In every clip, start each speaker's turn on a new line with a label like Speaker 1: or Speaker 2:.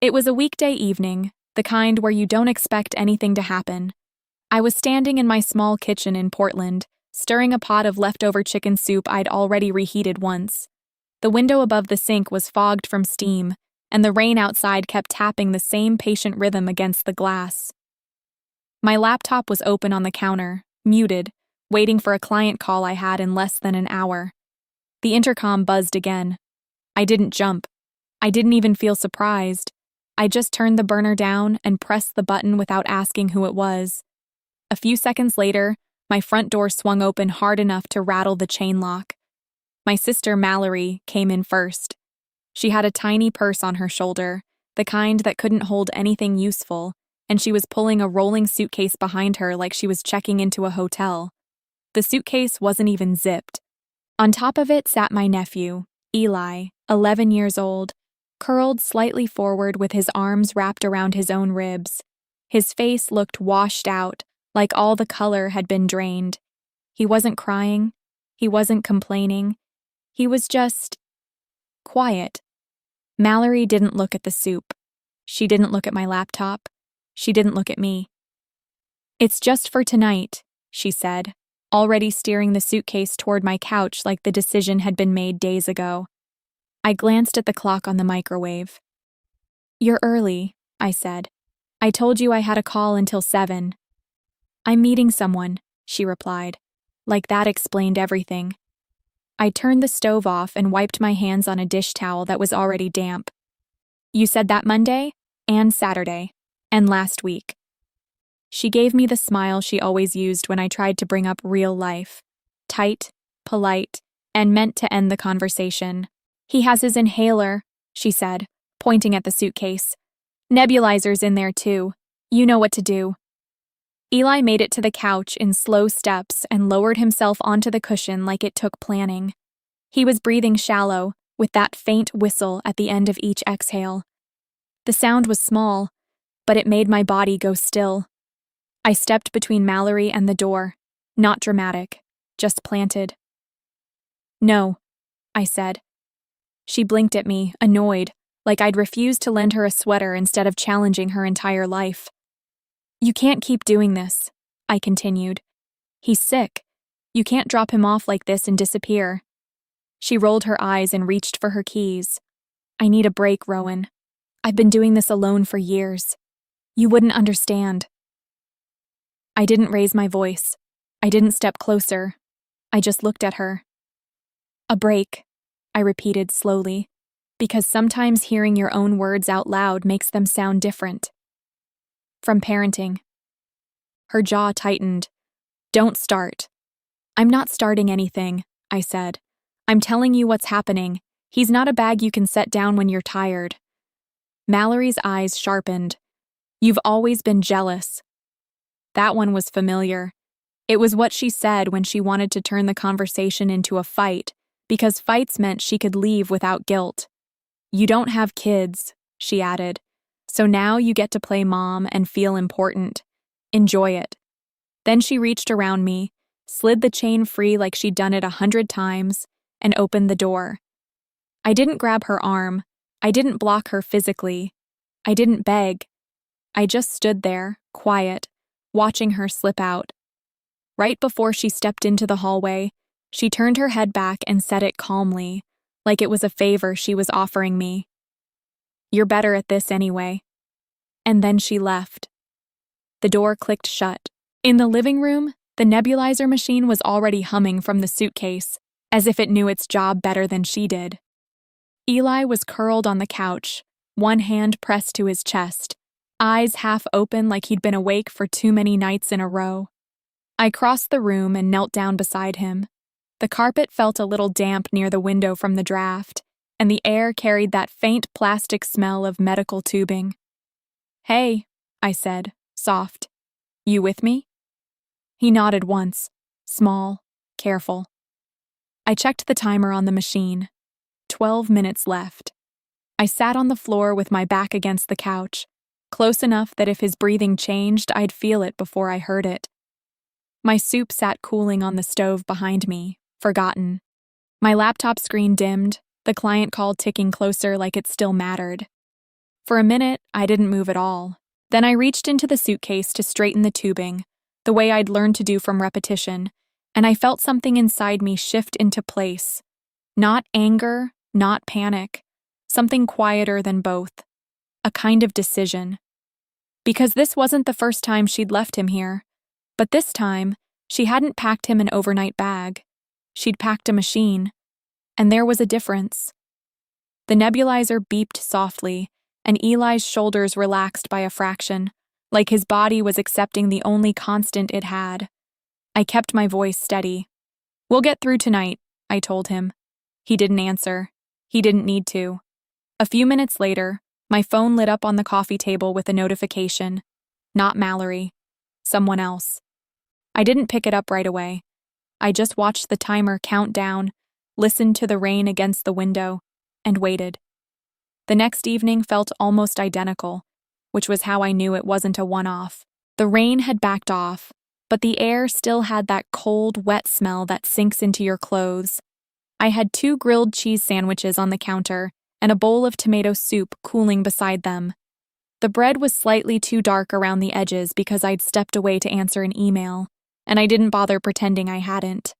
Speaker 1: It was a weekday evening, the kind where you don't expect anything to happen. I was standing in my small kitchen in Portland, stirring a pot of leftover chicken soup I'd already reheated once. The window above the sink was fogged from steam, and the rain outside kept tapping the same patient rhythm against the glass. My laptop was open on the counter, muted, waiting for a client call I had in less than an hour. The intercom buzzed again. I didn't jump. I didn't even feel surprised. I just turned the burner down and pressed the button without asking who it was. A few seconds later, my front door swung open hard enough to rattle the chain lock. My sister Mallory came in first. She had a tiny purse on her shoulder, the kind that couldn't hold anything useful, and she was pulling a rolling suitcase behind her like she was checking into a hotel. The suitcase wasn't even zipped. On top of it sat my nephew, Eli, 11 years old, curled slightly forward with his arms wrapped around his own ribs. His face looked washed out, like all the color had been drained. He wasn't crying. He wasn't complaining. He was just quiet. Mallory didn't look at the soup. She didn't look at my laptop. She didn't look at me. "It's just for tonight," she said, already steering the suitcase toward my couch like the decision had been made days ago. I glanced at the clock on the microwave. "You're early," I said. "I told you I had a call until 7. "I'm meeting someone," she replied. Like that explained everything. I turned the stove off and wiped my hands on a dish towel that was already damp. "You said that Monday, and Saturday, and last week." She gave me the smile she always used when I tried to bring up real life. Tight, polite, and meant to end the conversation. "He has his inhaler," she said, pointing at the suitcase. "Nebulizer's in there too. You know what to do." Eli made it to the couch in slow steps and lowered himself onto the cushion like it took planning. He was breathing shallow, with that faint whistle at the end of each exhale. The sound was small, but it made my body go still. I stepped between Mallory and the door, not dramatic, just planted. "No," I said. She blinked at me, annoyed, like I'd refused to lend her a sweater instead of challenging her entire life. "You can't keep doing this," I continued. "He's sick. You can't drop him off like this and disappear." She rolled her eyes and reached for her keys. "I need a break, Rowan. I've been doing this alone for years. You wouldn't understand." I didn't raise my voice. I didn't step closer. I just looked at her. "A break," I repeated slowly, because sometimes hearing your own words out loud makes them sound different. "From parenting." Her jaw tightened. "Don't start." "I'm not starting anything," I said. "I'm telling you what's happening. He's not a bag you can set down when you're tired." Mallory's eyes sharpened. "You've always been jealous." That one was familiar. It was what she said when she wanted to turn the conversation into a fight, because fights meant she could leave without guilt. "You don't have kids," she added. "So now you get to play mom and feel important. Enjoy it." Then she reached around me, slid the chain free like she'd done it 100 times, and opened the door. I didn't grab her arm. I didn't block her physically. I didn't beg. I just stood there, quiet, watching her slip out. Right before she stepped into the hallway, she turned her head back and said it calmly, like it was a favor she was offering me. "You're better at this anyway." And then she left. The door clicked shut. In the living room, the nebulizer machine was already humming from the suitcase, as if it knew its job better than she did. Eli was curled on the couch, one hand pressed to his chest, eyes half open like he'd been awake for too many nights in a row. I crossed the room and knelt down beside him. The carpet felt a little damp near the window from the draft, and the air carried that faint plastic smell of medical tubing. "Hey," I said, soft. "You with me?" He nodded once, small, careful. I checked the timer on the machine. 12 minutes left. I sat on the floor with my back against the couch, close enough that if his breathing changed, I'd feel it before I heard it. My soup sat cooling on the stove behind me, forgotten. My laptop screen dimmed, the client call ticking closer like it still mattered. For a minute, I didn't move at all. Then I reached into the suitcase to straighten the tubing, the way I'd learned to do from repetition, and I felt something inside me shift into place. Not anger, not panic, something quieter than both. A kind of decision. Because this wasn't the first time she'd left him here, but this time, she hadn't packed him an overnight bag. She'd packed a machine, and there was a difference. The nebulizer beeped softly, and Eli's shoulders relaxed by a fraction, like his body was accepting the only constant it had. I kept my voice steady. "We'll get through tonight," I told him. He didn't answer. He didn't need to. A few minutes later, my phone lit up on the coffee table with a notification. Not Mallory. Someone else. I didn't pick it up right away. I just watched the timer count down, listened to the rain against the window, and waited. The next evening felt almost identical, which was how I knew it wasn't a one-off. The rain had backed off, but the air still had that cold, wet smell that sinks into your clothes. I had 2 grilled cheese sandwiches on the counter and a bowl of tomato soup cooling beside them. The bread was slightly too dark around the edges because I'd stepped away to answer an email, and I didn't bother pretending I hadn't.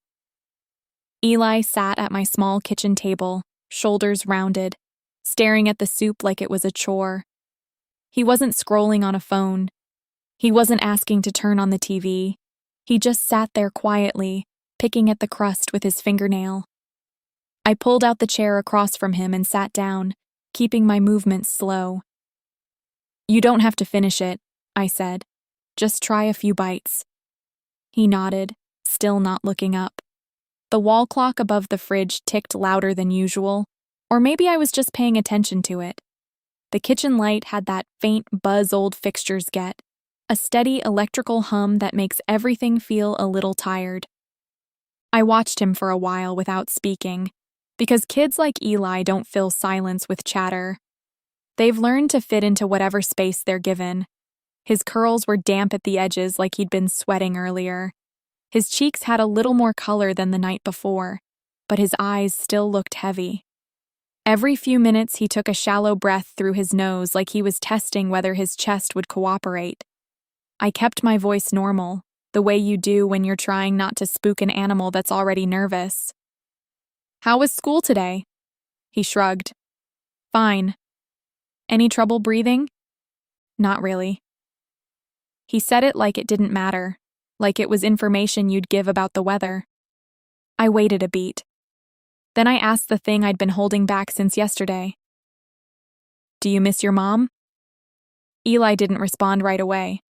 Speaker 1: Eli sat at my small kitchen table, shoulders rounded, staring at the soup like it was a chore. He wasn't scrolling on a phone. He wasn't asking to turn on the TV. He just sat there quietly, picking at the crust with his fingernail. I pulled out the chair across from him and sat down, keeping my movements slow. "You don't have to finish it," I said. "Just try a few bites." He nodded, still not looking up. The wall clock above the fridge ticked louder than usual, or maybe I was just paying attention to it. The kitchen light had that faint buzz old fixtures get, a steady electrical hum that makes everything feel a little tired. I watched him for a while without speaking, because kids like Eli don't fill silence with chatter. They've learned to fit into whatever space they're given. His curls were damp at the edges like he'd been sweating earlier. His cheeks had a little more color than the night before, but his eyes still looked heavy. Every few minutes he took a shallow breath through his nose like he was testing whether his chest would cooperate. I kept my voice normal, the way you do when you're trying not to spook an animal that's already nervous. "How was school today?" He shrugged. "Fine." "Any trouble breathing?" "Not really." He said it like it didn't matter, like it was information you'd give about the weather. I waited a beat. Then I asked the thing I'd been holding back since yesterday. "Do you miss your mom?" Eli didn't respond right away.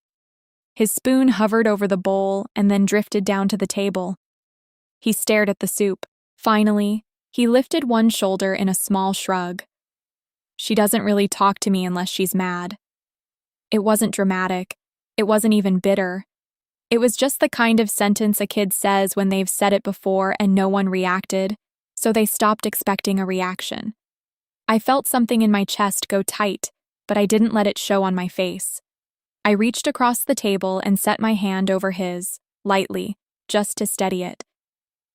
Speaker 1: His spoon hovered over the bowl and then drifted down to the table. He stared at the soup. Finally, he lifted one shoulder in a small shrug. "She doesn't really talk to me unless she's mad." It wasn't dramatic. It wasn't even bitter. It was just the kind of sentence a kid says when they've said it before and no one reacted, so they stopped expecting a reaction. I felt something in my chest go tight, but I didn't let it show on my face. I reached across the table and set my hand over his, lightly, just to steady it.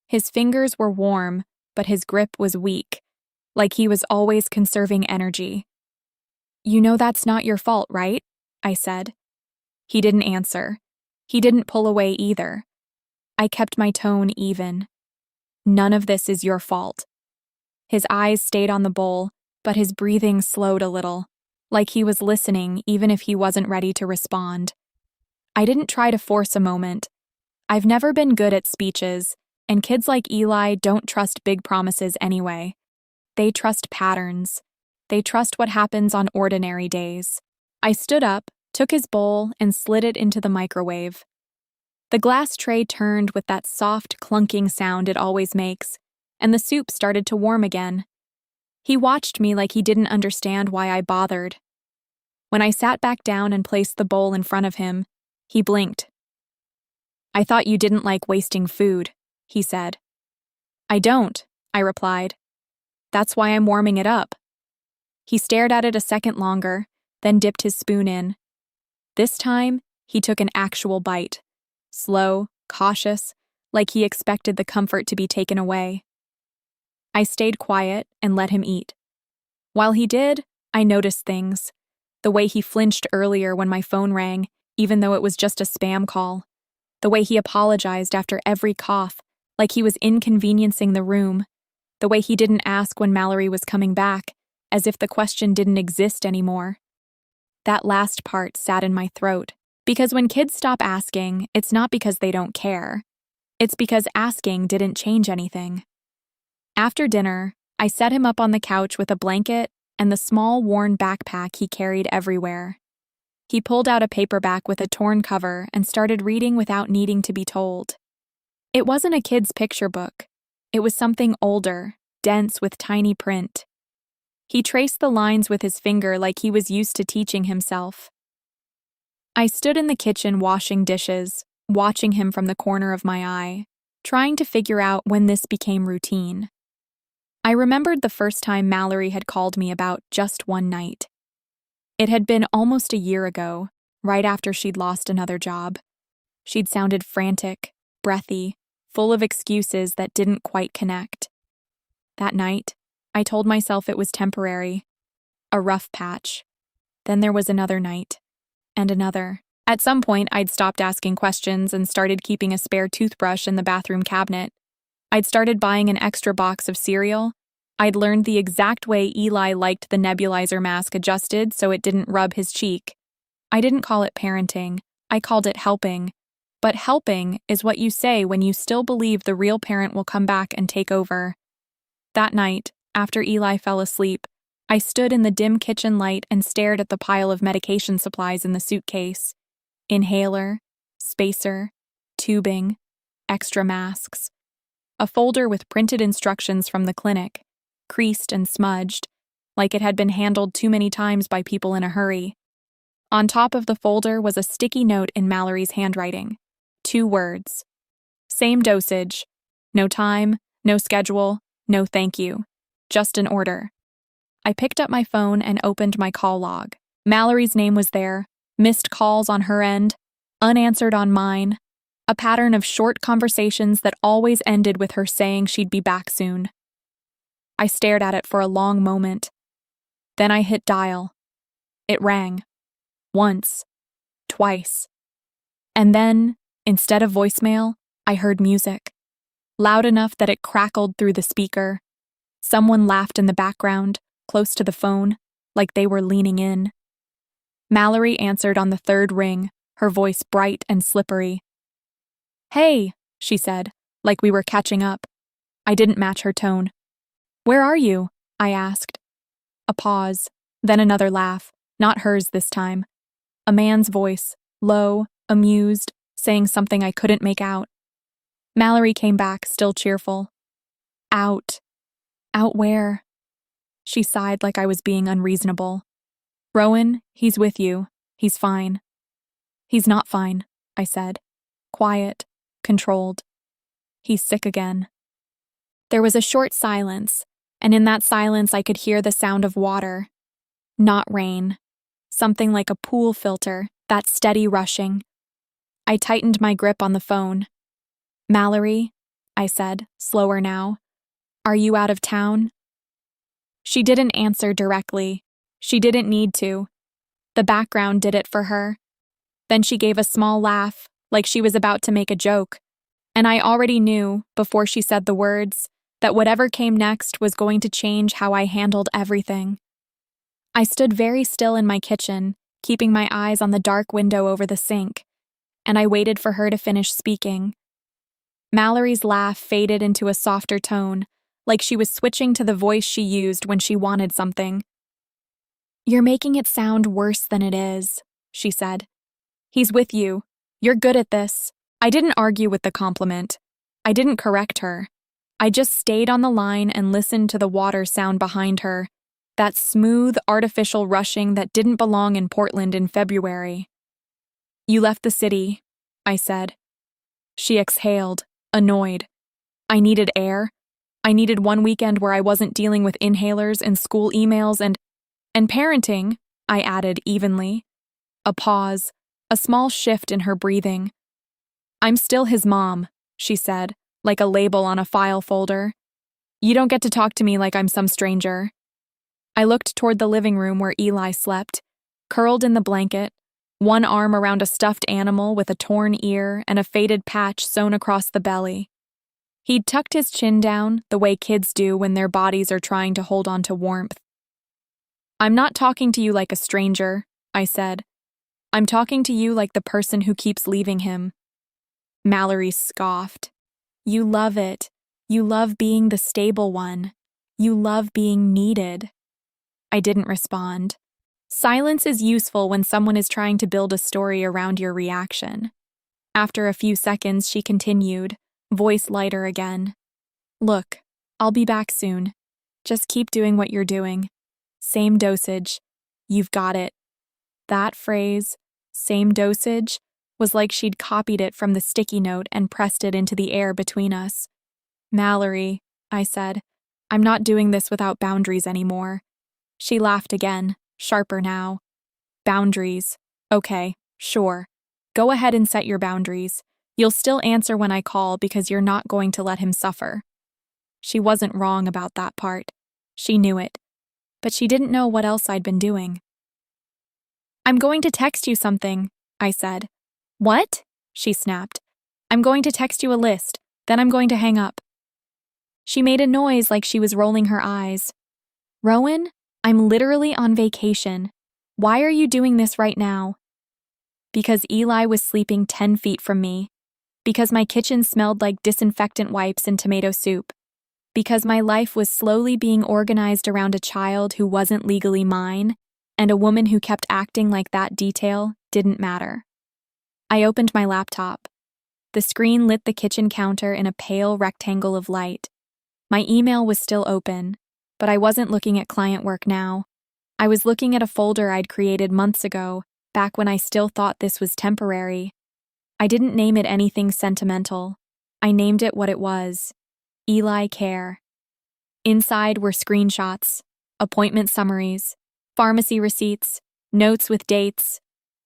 Speaker 1: His fingers were warm, but his grip was weak, like he was always conserving energy. "You know that's not your fault, right?" I said. He didn't answer. He didn't pull away either. I kept my tone even. "None of this is your fault." His eyes stayed on the bowl, but his breathing slowed a little, like he was listening even if he wasn't ready to respond. I didn't try to force a moment. I've never been good at speeches, and kids like Eli don't trust big promises anyway. They trust patterns. They trust what happens on ordinary days. I stood up, took his bowl, and slid it into the microwave. The glass tray turned with that soft, clunking sound it always makes, and the soup started to warm again. He watched me like he didn't understand why I bothered. When I sat back down and placed the bowl in front of him, he blinked. "I thought you didn't like wasting food," he said. "I don't," I replied. "That's why I'm warming it up." He stared at it a second longer, then dipped his spoon in. This time, he took an actual bite. Slow, cautious, like he expected the comfort to be taken away. I stayed quiet and let him eat. While he did, I noticed things. The way he flinched earlier when my phone rang, even though it was just a spam call. The way he apologized after every cough, like he was inconveniencing the room. The way he didn't ask when Mallory was coming back, as if the question didn't exist anymore. That last part sat in my throat, because when kids stop asking, it's not because they don't care. It's because asking didn't change anything. After dinner, I set him up on the couch with a blanket and the small worn backpack he carried everywhere. He pulled out a paperback with a torn cover and started reading without needing to be told. It wasn't a kid's picture book. It was something older, dense with tiny print. He traced the lines with his finger like he was used to teaching himself. I stood in the kitchen washing dishes, watching him from the corner of my eye, trying to figure out when this became routine. I remembered the first time Mallory had called me about just one night. It had been almost a year ago, right after she'd lost another job. She'd sounded frantic, breathy, full of excuses that didn't quite connect. That night, I told myself it was temporary, a rough patch. Then there was another night, and another. At some point, I'd stopped asking questions and started keeping a spare toothbrush in the bathroom cabinet. I'd started buying an extra box of cereal. I'd learned the exact way Eli liked the nebulizer mask adjusted so it didn't rub his cheek. I didn't call it parenting, I called it helping. But helping is what you say when you still believe the real parent will come back and take over. That night, after Eli fell asleep, I stood in the dim kitchen light and stared at the pile of medication supplies in the suitcase. Inhaler, spacer, tubing, extra masks. A folder with printed instructions from the clinic, creased and smudged, like it had been handled too many times by people in a hurry. On top of the folder was a sticky note in Mallory's handwriting. 2 words. Same dosage. No time, no schedule, no thank you. Just an order. I picked up my phone and opened my call log. Mallory's name was there, missed calls on her end, unanswered on mine, a pattern of short conversations that always ended with her saying she'd be back soon. I stared at it for a long moment. Then I hit dial. It rang. Once. Twice. And then, instead of voicemail, I heard music. Loud enough that it crackled through the speaker. Someone laughed in the background, close to the phone, like they were leaning in. Mallory answered on the 3rd ring, her voice bright and slippery. "Hey," she said, like we were catching up. I didn't match her tone. "Where are you?" I asked. A pause, then another laugh, not hers this time. A man's voice, low, amused, saying something I couldn't make out. Mallory came back, still cheerful. "Out. Out where?" She sighed like I was being unreasonable. "Rowan, he's with you. He's fine." "He's not fine," I said. Quiet, controlled. "He's sick again." There was a short silence, and in that silence I could hear the sound of water. Not rain. Something like a pool filter, that steady rushing. I tightened my grip on the phone. "Mallory," I said, slower now. "Are you out of town?" She didn't answer directly. She didn't need to. The background did it for her. Then she gave a small laugh, like she was about to make a joke. And I already knew, before she said the words, that whatever came next was going to change how I handled everything. I stood very still in my kitchen, keeping my eyes on the dark window over the sink, and I waited for her to finish speaking. Mallory's laugh faded into a softer tone, like she was switching to the voice she used when she wanted something. "You're making it sound worse than it is," she said. "He's with you. You're good at this." I didn't argue with the compliment. I didn't correct her. I just stayed on the line and listened to the water sound behind her, that smooth, artificial rushing that didn't belong in Portland in February. "You left the city," I said. She exhaled, annoyed. I needed air. I needed one weekend where I wasn't dealing with inhalers and school emails and parenting, I added evenly. A pause, a small shift in her breathing. "I'm still his mom," she said, like a label on a file folder. "You don't get to talk to me like I'm some stranger." I looked toward the living room where Eli slept. curled in the blanket, one arm around a stuffed animal with a torn ear and a faded patch sewn across the belly. He'd tucked his chin down, the way kids do when their bodies are trying to hold on to warmth. "I'm not talking to you like a stranger," I said. "I'm talking to you like the person who keeps leaving him." Mallory scoffed. "You love it. You love being the stable one. You love being needed." I didn't respond. Silence is useful when someone is trying to build a story around your reaction. After a few seconds, she continued, voice lighter again. "Look, I'll be back soon. Just keep doing what you're doing. Same dosage. You've got it." That phrase, "same dosage," was like she'd copied it from the sticky note and pressed it into the air between us. "Mallory," I said, "I'm not doing this without boundaries anymore." She laughed again, sharper now. "Boundaries. Okay, sure. Go ahead and set your boundaries. You'll still answer when I call because you're not going to let him suffer." She wasn't wrong about that part. She knew it. But she didn't know what else I'd been doing. "I'm going to text you something," I said. "What?" she snapped. "I'm going to text you a list, then I'm going to hang up." She made a noise like she was rolling her eyes. "Rowan, I'm literally on vacation. Why are you doing this right now?" Because Eli was sleeping 10 feet from me. Because my kitchen smelled like disinfectant wipes and tomato soup. Because my life was slowly being organized around a child who wasn't legally mine, and a woman who kept acting like that detail didn't matter. I opened my laptop. The screen lit the kitchen counter in a pale rectangle of light. My email was still open, but I wasn't looking at client work now. I was looking at a folder I'd created months ago, back when I still thought this was temporary. I didn't name it anything sentimental. I named it what it was: Eli Care. Inside were screenshots, appointment summaries, pharmacy receipts, notes with dates,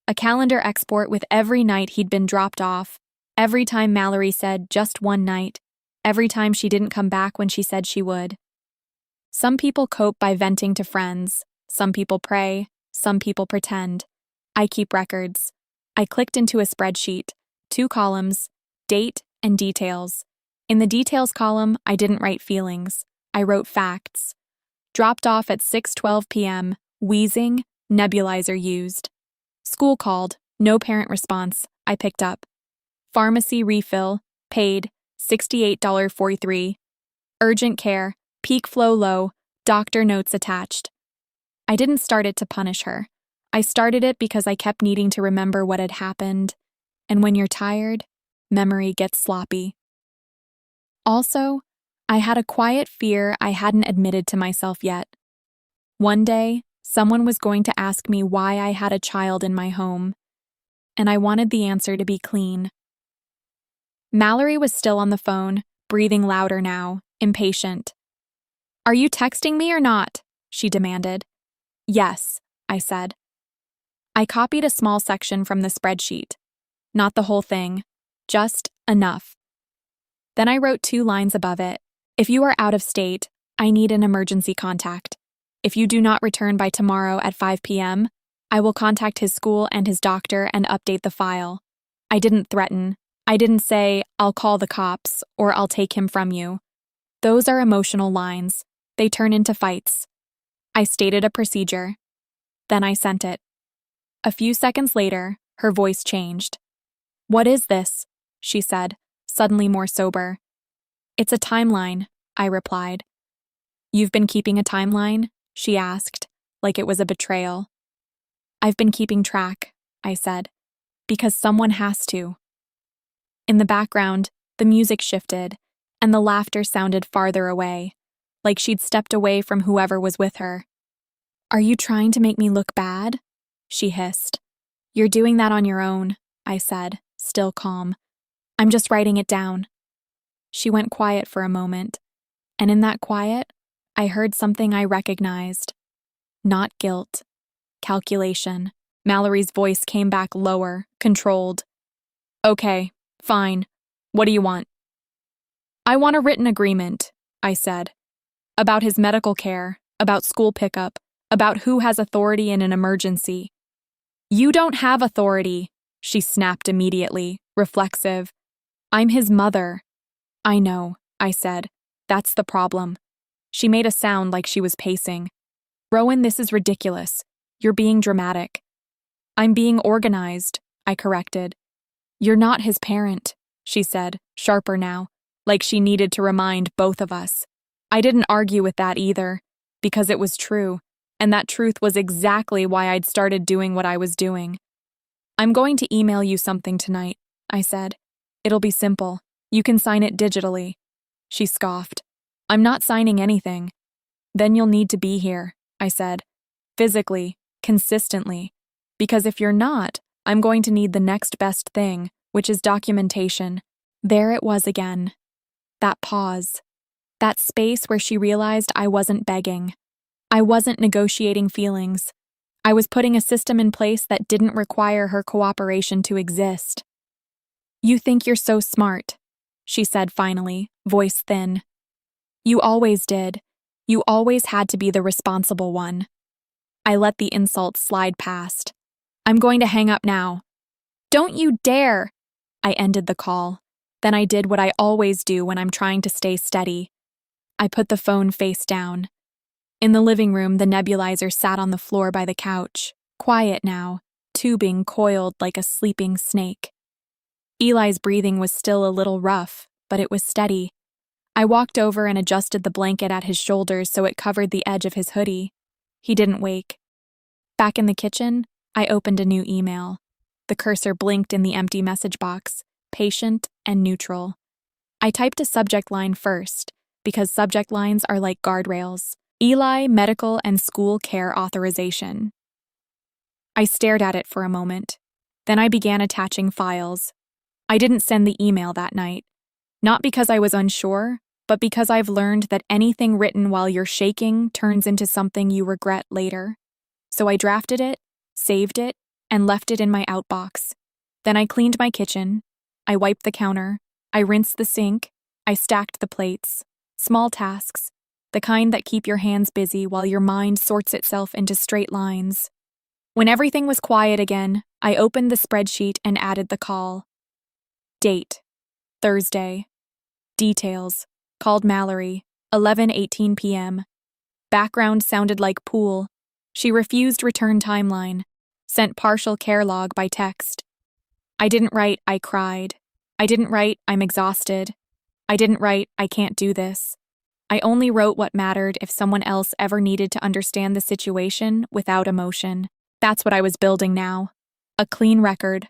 Speaker 1: a calendar export with every night he'd been dropped off, every time Mallory said just one night, every time she didn't come back when she said she would. Some people cope by venting to friends, some people pray, some people pretend. I keep records. I clicked into a spreadsheet, 2 columns, date and details. In the details column, I didn't write feelings. I wrote facts. Dropped off at 6:12 p.m., wheezing, nebulizer used. School called, no parent response. I picked up. Pharmacy refill, paid, $68.43. Urgent care, peak flow low, doctor notes attached. I didn't start it to punish her. I started it because I kept needing to remember what had happened. And when you're tired, memory gets sloppy. Also, I had a quiet fear I hadn't admitted to myself yet. One day, someone was going to ask me why I had a child in my home, and I wanted the answer to be clean. Mallory was still on the phone, breathing louder now, impatient. "Are you texting me or not?" she demanded. "Yes," I said. I copied a small section from the spreadsheet. Not the whole thing, just enough. Then I wrote 2 lines above it. "If you are out of state, I need an emergency contact. If you do not return by tomorrow at 5 p.m., I will contact his school and his doctor and update the file." I didn't threaten. I didn't say, "I'll call the cops," or "I'll take him from you." Those are emotional lines. They turn into fights. I stated a procedure. Then I sent it. A few seconds later, her voice changed. "What is this?" she said, suddenly more sober. "It's a timeline," I replied. "You've been keeping a timeline?" she asked, like it was a betrayal. "I've been keeping track," I said, "because someone has to." In the background, the music shifted, and the laughter sounded farther away, like she'd stepped away from whoever was with her. "Are you trying to make me look bad?" she hissed. "You're doing that on your own," I said, still calm. "I'm just writing it down." She went quiet for a moment, and in that quiet, I heard something I recognized. Not guilt. Calculation. Mallory's voice came back lower, controlled. "Okay, fine. What do you want?" "I want a written agreement," I said. "About his medical care, about school pickup, about who has authority in an emergency. You don't have authority, she snapped immediately, reflexive. I'm his mother. I know, I said. That's the problem. She made a sound like she was pacing. Rowan, this is ridiculous. You're being dramatic. I'm being organized, I corrected. You're not his parent, she said, sharper now, like she needed to remind both of us. I didn't argue with that either, because it was true, and that truth was exactly why I'd started doing what I was doing. I'm going to email you something tonight, I said. It'll be simple. You can sign it digitally. She scoffed. I'm not signing anything. Then you'll need to be here, I said. Physically, consistently. Because if you're not, I'm going to need the next best thing, which is documentation. There it was again. That pause. That space where she realized I wasn't begging. I wasn't negotiating feelings. I was putting a system in place that didn't require her cooperation to exist. You think you're so smart, she said finally, voice thin. You always did. You always had to be the responsible one. I let the insult slide past. I'm going to hang up now. Don't you dare! I ended the call. Then I did what I always do when I'm trying to stay steady. I put the phone face down. In the living room, the nebulizer sat on the floor by the couch, quiet now, tubing coiled like a sleeping snake. Eli's breathing was still a little rough, but it was steady. I walked over and adjusted the blanket at his shoulders so it covered the edge of his hoodie. He didn't wake. Back in the kitchen, I opened a new email. The cursor blinked in the empty message box, patient and neutral. I typed a subject line first, because subject lines are like guardrails. Eli Medical and School Care Authorization. I stared at it for a moment. Then I began attaching files. I didn't send the email that night. Not because I was unsure, but because I've learned that anything written while you're shaking turns into something you regret later. So I drafted it, saved it, and left it in my outbox. Then I cleaned my kitchen. I wiped the counter. I rinsed the sink. I stacked the plates. Small tasks, the kind that keep your hands busy while your mind sorts itself into straight lines. When everything was quiet again, I opened the spreadsheet and added the call. Date: Thursday. Details: called Mallory, 11:18 p.m. Background sounded like pool. She refused return timeline. Sent partial care log by text. I didn't write I cried. I didn't write I'm exhausted. I didn't write I can't do this. I only wrote what mattered if someone else ever needed to understand the situation without emotion. That's what I was building now. A clean record.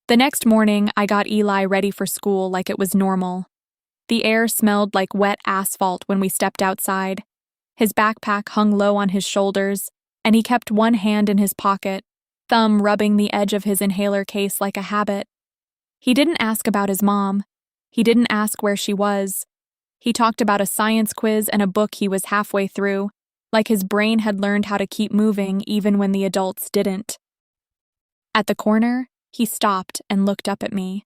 Speaker 1: The next morning, I got Eli ready for school like it was normal. The air smelled like wet asphalt when we stepped outside. His backpack hung low on his shoulders, and he kept one hand in his pocket, thumb rubbing the edge of his inhaler case like a habit. He didn't ask about his mom. He didn't ask where she was. He talked about a science quiz and a book he was halfway through, like his brain had learned how to keep moving even when the adults didn't. At the corner, he stopped and looked up at me.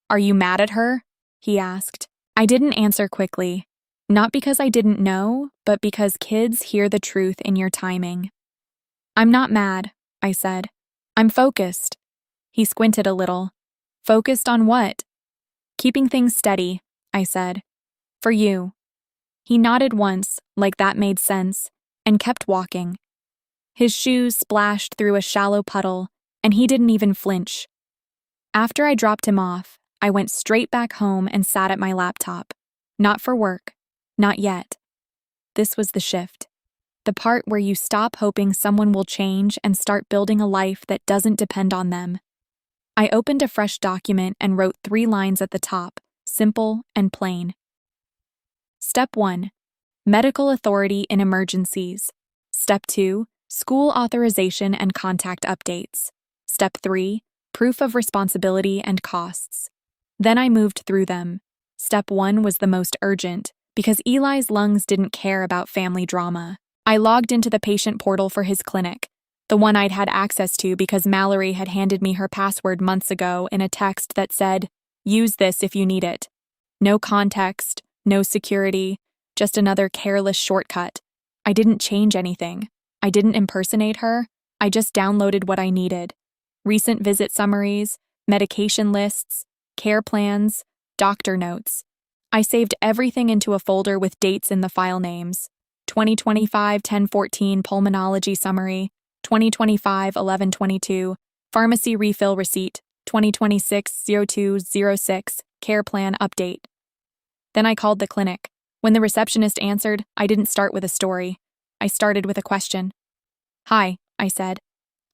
Speaker 1: Are you mad at her? He asked. I didn't answer quickly, not because I didn't know, but because kids hear the truth in your timing. I'm not mad, I said. I'm focused. He squinted a little. Focused on what? Keeping things steady, I said. For you. He nodded once, like that made sense, and kept walking. His shoes splashed through a shallow puddle, and he didn't even flinch. After I dropped him off, I went straight back home and sat at my laptop. Not for work. Not yet. This was the shift. The part where you stop hoping someone will change and start building a life that doesn't depend on them. I opened a fresh document and wrote 3 lines at the top, simple and plain. Step 1. Medical authority in emergencies. Step 2. School authorization and contact updates. Step 3. Proof of responsibility and costs. Then I moved through them. Step 1 was the most urgent, because Eli's lungs didn't care about family drama. I logged into the patient portal for his clinic, the one I'd had access to because Mallory had handed me her password months ago in a text that said, "Use this if you need it." No context, no security, just another careless shortcut. I didn't change anything. I didn't impersonate her. I just downloaded what I needed: recent visit summaries, medication lists, care plans, doctor notes. I saved everything into a folder with dates in the file names: 2025-1014 pulmonology summary, 2025-1122 pharmacy refill receipt, 2026-0206 care plan update. Then I called the clinic. When the receptionist answered, I didn't start with a story. I started with a question. "Hi," I said.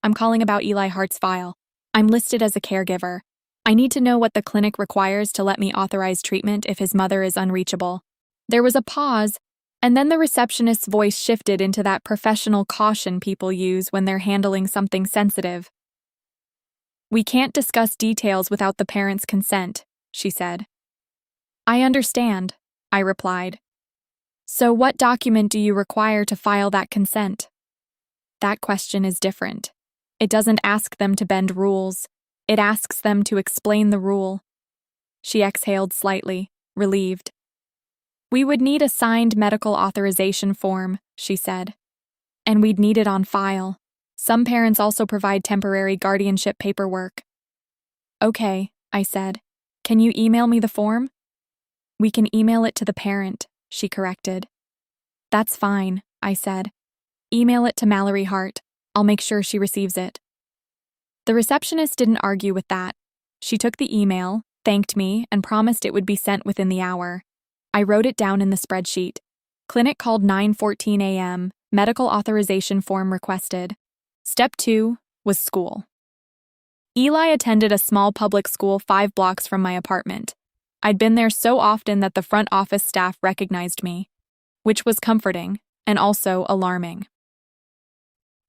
Speaker 1: "I'm calling about Eli Hart's file. I'm listed as a caregiver. I need to know what the clinic requires to let me authorize treatment if his mother is unreachable." There was a pause, and then the receptionist's voice shifted into that professional caution people use when they're handling something sensitive. "We can't discuss details without the parent's consent," she said. "I understand," I replied. "So what document do you require to file that consent?" That question is different. It doesn't ask them to bend rules. It asks them to explain the rule. She exhaled slightly, relieved. "We would need a signed medical authorization form," she said. "And we'd need it on file. Some parents also provide temporary guardianship paperwork." "Okay," I said. "Can you email me the form?" "We can email it to the parent," she corrected. "That's fine," I said. "Email it to Mallory Hart. I'll make sure she receives it." The receptionist didn't argue with that. She took the email, thanked me, and promised it would be sent within the hour. I wrote it down in the spreadsheet. Clinic called 9:14 a.m., medical authorization form requested. Step 2 was school. Eli attended a small public school 5 blocks from my apartment. I'd been there so often that the front office staff recognized me, which was comforting and also alarming.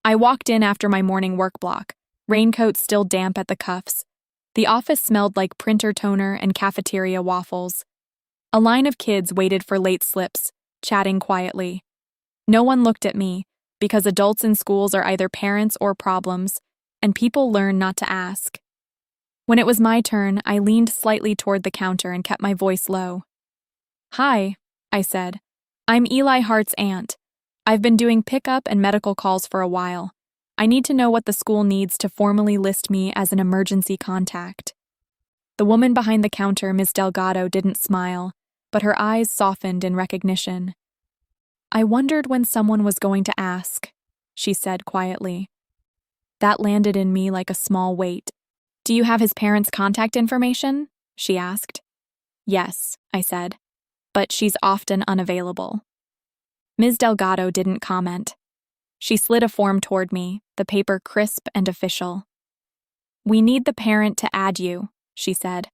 Speaker 1: I walked in after my morning work block, raincoat still damp at the cuffs. The office smelled like printer toner and cafeteria waffles. A line of kids waited for late slips, chatting quietly. No one looked at me, because adults in schools are either parents or problems, and people learn not to ask. When it was my turn, I leaned slightly toward the counter and kept my voice low. "Hi," I said. "I'm Eli Hart's aunt. I've been doing pickup and medical calls for a while. I need to know what the school needs to formally list me as an emergency contact." The woman behind the counter, Ms. Delgado, didn't smile, but her eyes softened in recognition. "I wondered when someone was going to ask," she said quietly. That landed in me like a small weight. "Do you have his parents' contact information?" she asked. "Yes," I said, "but she's often unavailable." Ms. Delgado didn't comment. She slid a form toward me, the paper crisp and official. "We need the parent to add you," she said,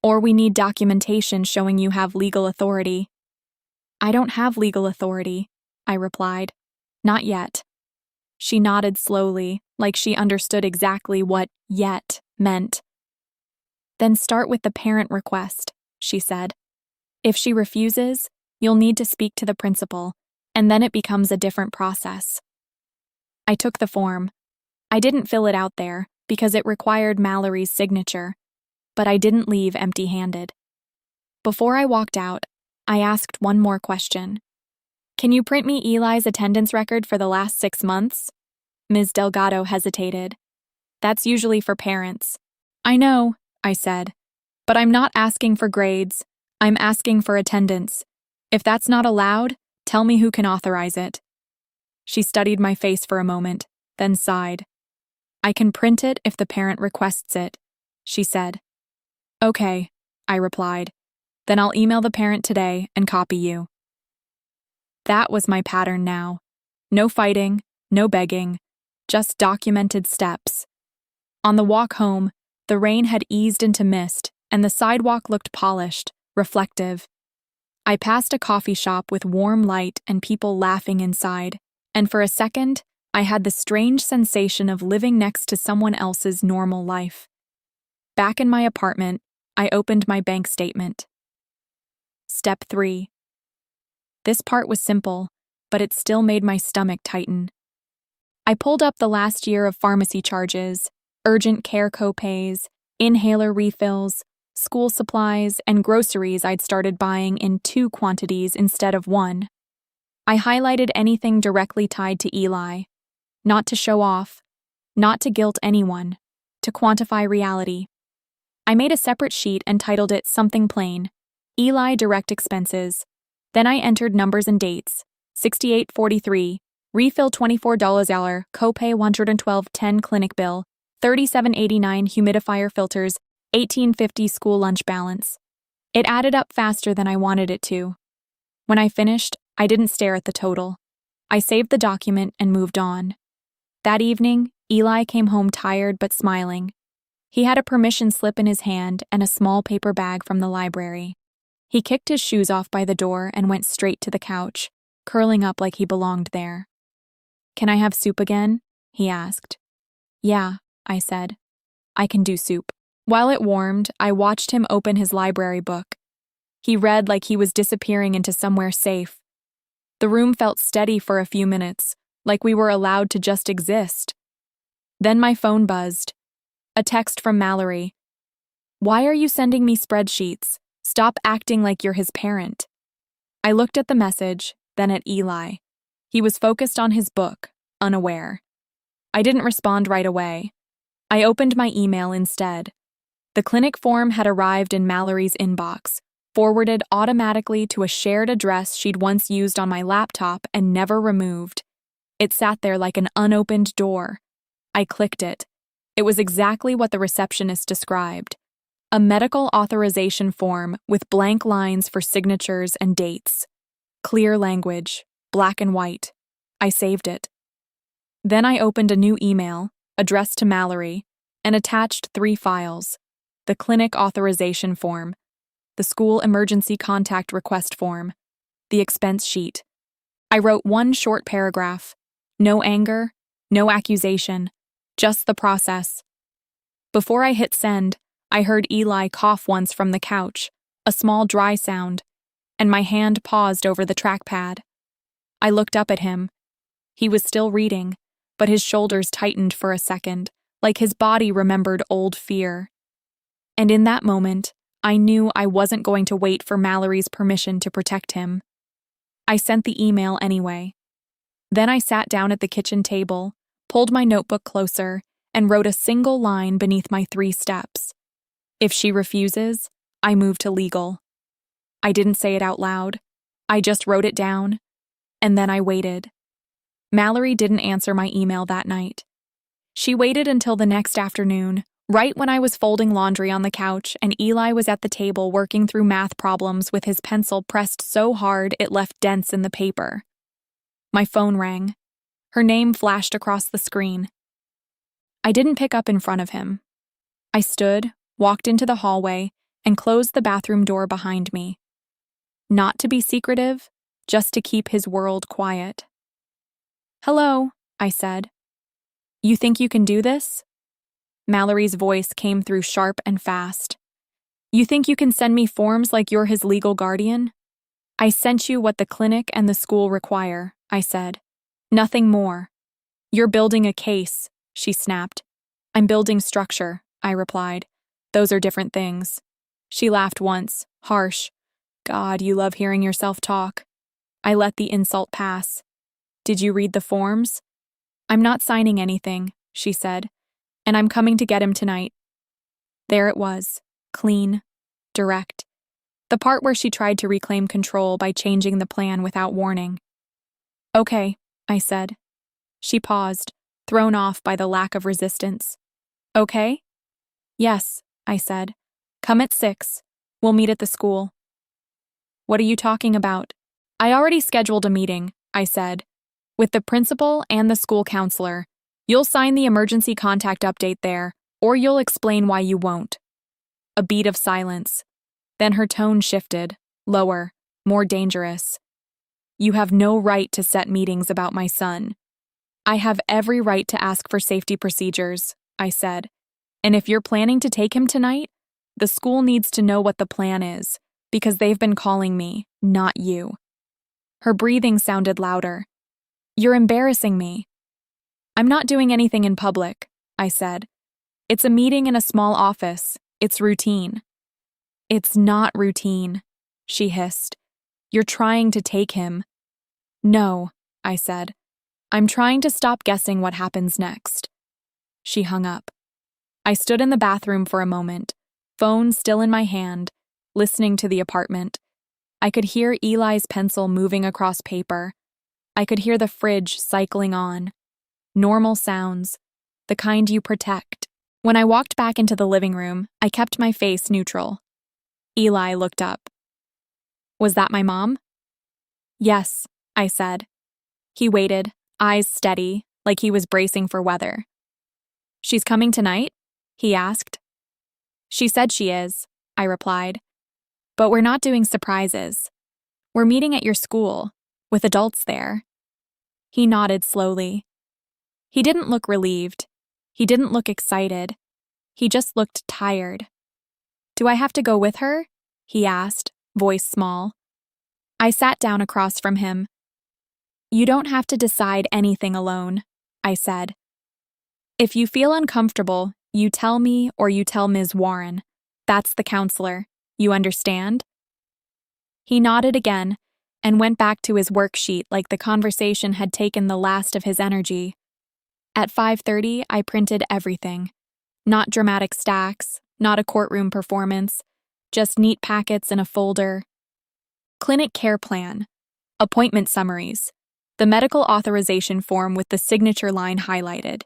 Speaker 1: "or we need documentation showing you have legal authority." "I don't have legal authority," I replied. "Not yet." She nodded slowly, like she understood exactly what "yet" meant. "Then start with the parent request," she said. "If she refuses, you'll need to speak to the principal, and then it becomes a different process." I took the form. I didn't fill it out there, because it required Mallory's signature, but I didn't leave empty-handed. Before I walked out, I asked one more question. "Can you print me Eli's attendance record for the last 6 months?" Ms. Delgado hesitated. "That's usually for parents." "I know," I said, "but I'm not asking for grades. I'm asking for attendance. If that's not allowed, tell me who can authorize it." She studied my face for a moment, then sighed. "I can print it if the parent requests it," she said. "Okay," I replied. "Then I'll email the parent today and copy you." That was my pattern now. No fighting, no begging, just documented steps. On the walk home, the rain had eased into mist, and the sidewalk looked polished, reflective. I passed a coffee shop with warm light and people laughing inside, and for a second, I had the strange sensation of living next to someone else's normal life. Back in my apartment, I opened my bank statement. Step 3. This part was simple, but it still made my stomach tighten. I pulled up the last year of pharmacy charges, urgent care copays, inhaler refills, school supplies, and groceries I'd started buying in 2 quantities instead of 1. I highlighted anything directly tied to Eli, not to show off, not to guilt anyone, to quantify reality. I made a separate sheet and titled it something plain, Eli direct expenses. Then I entered numbers and dates, 6843, refill $24 copay $112.10 clinic bill, $37.89 humidifier filters, $18.50 school lunch balance. It added up faster than I wanted it to. When I finished, I didn't stare at the total. I saved the document and moved on. That evening, Eli came home tired but smiling. He had a permission slip in his hand and a small paper bag from the library. He kicked his shoes off by the door and went straight to the couch, curling up like he belonged there. "Can I have soup again?" he asked. "Yeah," I said. "I can do soup." While it warmed, I watched him open his library book. He read like he was disappearing into somewhere safe. The room felt steady for a few minutes, like we were allowed to just exist. Then my phone buzzed. A text from Mallory. "Why are you sending me spreadsheets? Stop acting like you're his parent." I looked at the message, then at Eli. He was focused on his book, unaware. I didn't respond right away. I opened my email instead. The clinic form had arrived in Mallory's inbox, forwarded automatically to a shared address she'd once used on my laptop and never removed. It sat there like an unopened door. I clicked it. It was exactly what the receptionist described. A medical authorization form with blank lines for signatures and dates. Clear language, black and white. I saved it. Then I opened a new email, addressed to Mallory, and attached 3 files: the clinic authorization form, the school emergency contact request form, the expense sheet. I wrote one short paragraph. No anger, no accusation, just the process. Before I hit send, I heard Eli cough once from the couch, a small dry sound, and my hand paused over the trackpad. I looked up at him. He was still reading, but his shoulders tightened for a second, like his body remembered old fear. And in that moment, I knew I wasn't going to wait for Mallory's permission to protect him. I sent the email anyway. Then I sat down at the kitchen table, pulled my notebook closer, and wrote a single line beneath my 3 steps. If she refuses, I move to legal. I didn't say it out loud. I just wrote it down, and then I waited. Mallory didn't answer my email that night. She waited until the next afternoon, right when I was folding laundry on the couch and Eli was at the table working through math problems with his pencil pressed so hard it left dents in the paper. My phone rang. Her name flashed across the screen. I didn't pick up in front of him. I stood, walked into the hallway, and closed the bathroom door behind me. Not to be secretive, just to keep his world quiet. "Hello," I said. "You think you can do this?" Mallory's voice came through sharp and fast. "You think you can send me forms like you're his legal guardian?" "I sent you what the clinic and the school require," I said. "Nothing more." "You're building a case," she snapped. "I'm building structure," I replied. "Those are different things." She laughed once, harsh. "God, you love hearing yourself talk." I let the insult pass. "Did you read the forms?" "I'm not signing anything," she said, "and I'm coming to get him tonight." There it was, clean, direct. The part where she tried to reclaim control by changing the plan without warning. "Okay," I said. She paused, thrown off by the lack of resistance. "Okay?" "Yes," I said. "Come at 6. We'll meet at the school." "What are you talking about?" "I already scheduled a meeting," I said, "with the principal and the school counselor. You'll sign the emergency contact update there, or you'll explain why you won't." A beat of silence. Then her tone shifted, lower, more dangerous. "You have no right to set meetings about my son." "I have every right to ask for safety procedures," I said. "And if you're planning to take him tonight, the school needs to know what the plan is, because they've been calling me, not you." Her breathing sounded louder. "You're embarrassing me." "I'm not doing anything in public," I said. "It's a meeting in a small office. It's routine." "It's not routine," she hissed. "You're trying to take him." "No," I said. "I'm trying to stop guessing what happens next." She hung up. I stood in the bathroom for a moment, phone still in my hand, listening to the apartment. I could hear Eli's pencil moving across paper. I could hear the fridge cycling on. Normal sounds, the kind you protect. When I walked back into the living room, I kept my face neutral. Eli looked up. Was that my mom? Yes, I said. He waited, eyes steady, like he was bracing for weather. She's coming tonight? He asked. She said she is, I replied. But we're not doing surprises. We're meeting at your school, with adults there. He nodded slowly. He didn't look relieved. He didn't look excited. He just looked tired. Do I have to go with her? He asked, voice small. I sat down across from him. You don't have to decide anything alone, I said. If you feel uncomfortable, you tell me or you tell Ms. Warren. That's the counselor. You understand? He nodded again and went back to his worksheet like the conversation had taken the last of his energy. At 5:30, I printed everything. Not dramatic stacks, not a courtroom performance, just neat packets in a folder. Clinic care plan, appointment summaries, the medical authorization form with the signature line highlighted,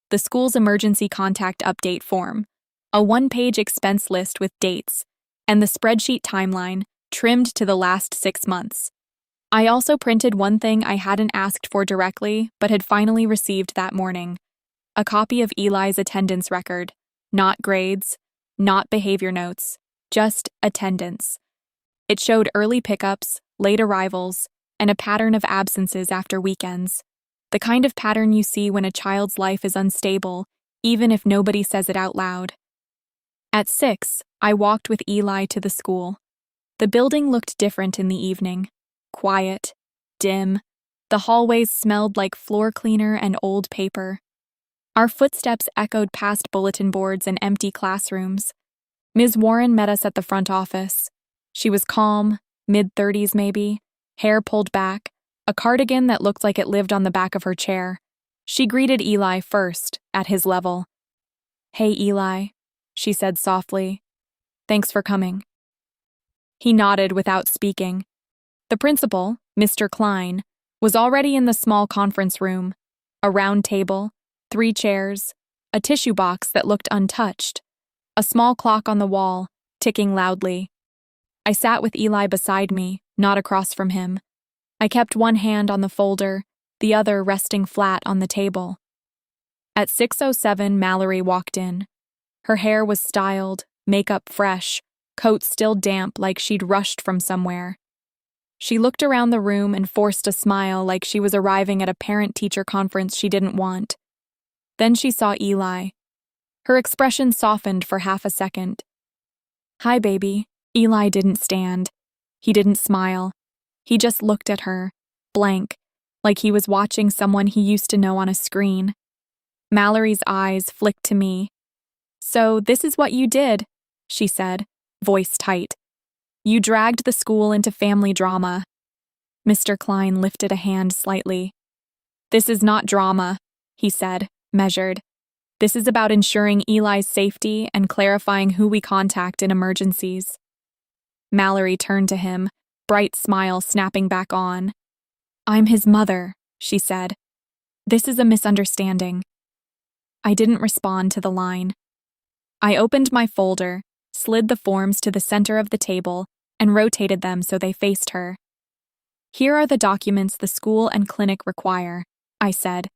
Speaker 1: the school's emergency contact update form, a one-page expense list with dates, and the spreadsheet timeline trimmed to the last 6 months. I also printed one thing I hadn't asked for directly but had finally received that morning, a copy of Eli's attendance record, not grades, not behavior notes, just attendance. It showed early pickups, late arrivals, and a pattern of absences after weekends, the kind of pattern you see when a child's life is unstable, even if nobody says it out loud. At 6, I walked with Eli to the school. The building looked different in the evening. Quiet, dim. The hallways smelled like floor cleaner and old paper. Our footsteps echoed past bulletin boards and empty classrooms. Ms. Warren met us at the front office. She was calm, mid-30s maybe, hair pulled back, a cardigan that looked like it lived on the back of her chair. She greeted Eli first, at his level. Hey, Eli, she said softly. Thanks for coming. He nodded without speaking. The principal, Mr. Klein, was already in the small conference room, a round table, 3 chairs, a tissue box that looked untouched, a small clock on the wall, ticking loudly. I sat with Eli beside me, not across from him. I kept one hand on the folder, the other resting flat on the table. At 6:07, Mallory walked in. Her hair was styled, makeup fresh, coat still damp like she'd rushed from somewhere. She looked around the room and forced a smile like she was arriving at a parent-teacher conference she didn't want. Then she saw Eli. Her expression softened for half a second. Hi, baby. Eli didn't stand. He didn't smile. He just looked at her, blank, like he was watching someone he used to know on a screen. Mallory's eyes flicked to me. So this is what you did, she said, voice tight. You dragged the school into family drama. Mr. Klein lifted a hand slightly. This is not drama, he said, measured. This is about ensuring Eli's safety and clarifying who we contact in emergencies. Mallory turned to him, bright smile snapping back on. I'm his mother, she said. This is a misunderstanding. I didn't respond to the line. I opened my folder, slid the forms to the center of the table, and rotated them so they faced her. Here are the documents the school and clinic require, I said.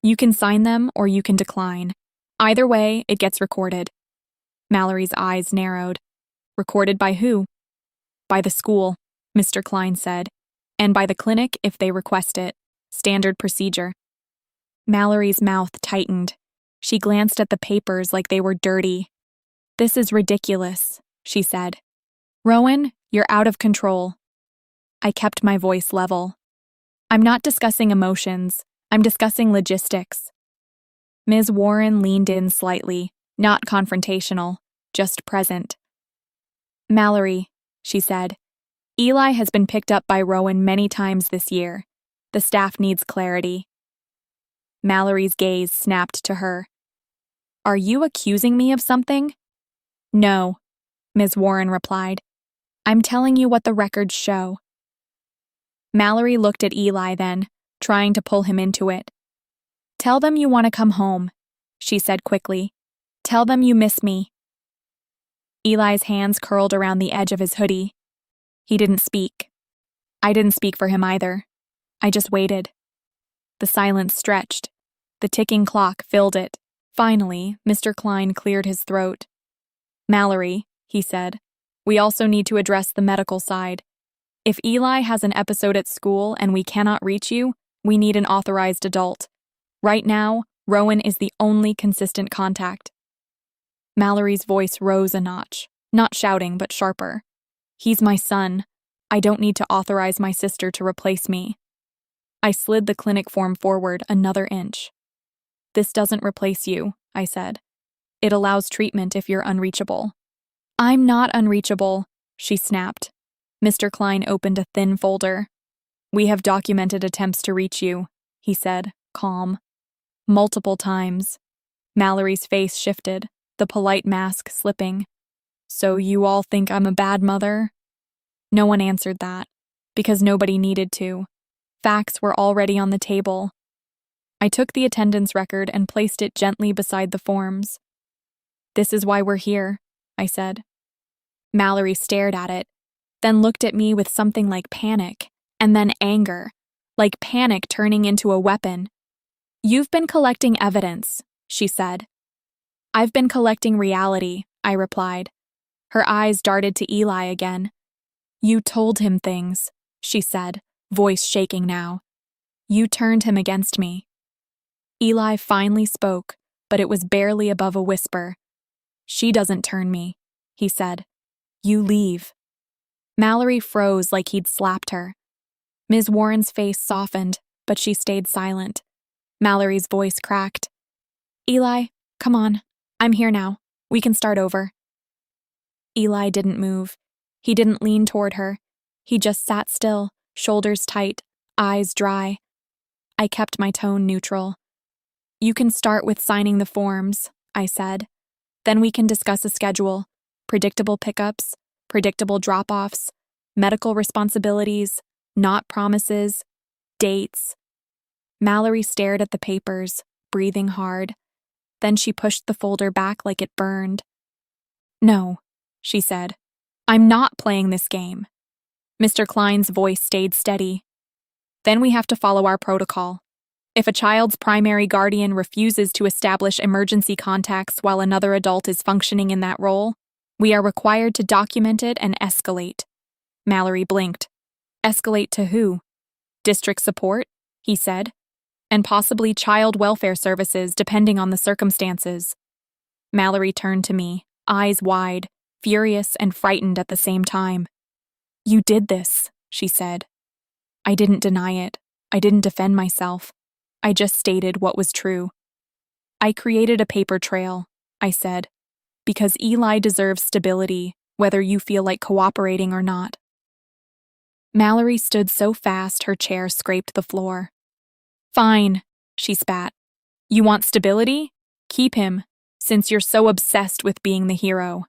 Speaker 1: You can sign them or you can decline. Either way, it gets recorded. Mallory's eyes narrowed. Recorded by who? By the school, Mr. Klein said, and by the clinic if they request it. Standard procedure. Mallory's mouth tightened. She glanced at the papers like they were dirty. This is ridiculous, she said. Rowan, you're out of control. I kept my voice level. I'm not discussing emotions. I'm discussing logistics. Ms. Warren leaned in slightly, not confrontational, just present. Mallory, she said, Eli has been picked up by Rowan many times this year. The staff needs clarity. Mallory's gaze snapped to her. Are you accusing me of something? No, Ms. Warren replied. I'm telling you what the records show. Mallory looked at Eli then, trying to pull him into it. Tell them you want to come home, she said quickly. Tell them you miss me. Eli's hands curled around the edge of his hoodie. He didn't speak. I didn't speak for him either. I just waited. The silence stretched. The ticking clock filled it. Finally, Mr. Klein cleared his throat. Mallory, he said, we also need to address the medical side. If Eli has an episode at school and we cannot reach you, we need an authorized adult. Right now, Rowan is the only consistent contact. Mallory's voice rose a notch, not shouting but sharper. He's my son. I don't need to authorize my sister to replace me. I slid the clinic form forward another inch. This doesn't replace you, I said. It allows treatment if you're unreachable. I'm not unreachable, she snapped. Mr. Klein opened a thin folder. We have documented attempts to reach you, he said, calm. Multiple times. Mallory's face shifted, the polite mask slipping. So you all think I'm a bad mother? No one answered that, because nobody needed to. Facts were already on the table. I took the attendance record and placed it gently beside the forms. This is why we're here, I said. Mallory stared at it, then looked at me with something like panic, and then anger, like panic turning into a weapon. You've been collecting evidence, she said. I've been collecting reality, I replied. Her eyes darted to Eli again. You told him things, she said, voice shaking now. You turned him against me. Eli finally spoke, but it was barely above a whisper. She doesn't turn me, he said. You leave. Mallory froze like he'd slapped her. Ms. Warren's face softened, but she stayed silent. Mallory's voice cracked. Eli, come on. I'm here now. We can start over. Eli didn't move. He didn't lean toward her. He just sat still, shoulders tight, eyes dry. I kept my tone neutral. You can start with signing the forms, I said. Then we can discuss a schedule, predictable pickups, predictable drop-offs, medical responsibilities, not promises, dates. Mallory stared at the papers, breathing hard. Then she pushed the folder back like it burned. No, she said. I'm not playing this game. Mr. Klein's voice stayed steady. Then we have to follow our protocol. If a child's primary guardian refuses to establish emergency contacts while another adult is functioning in that role, we are required to document it and escalate. Mallory blinked. Escalate to who? District support, he said, and possibly child welfare services depending on the circumstances. Mallory turned to me, eyes wide, furious and frightened at the same time. You did this, she said. I didn't deny it. I didn't defend myself. I just stated what was true. I created a paper trail, I said, because Eli deserves stability, whether you feel like cooperating or not. Mallory stood so fast her chair scraped the floor. Fine, she spat. You want stability? Keep him, since you're so obsessed with being the hero.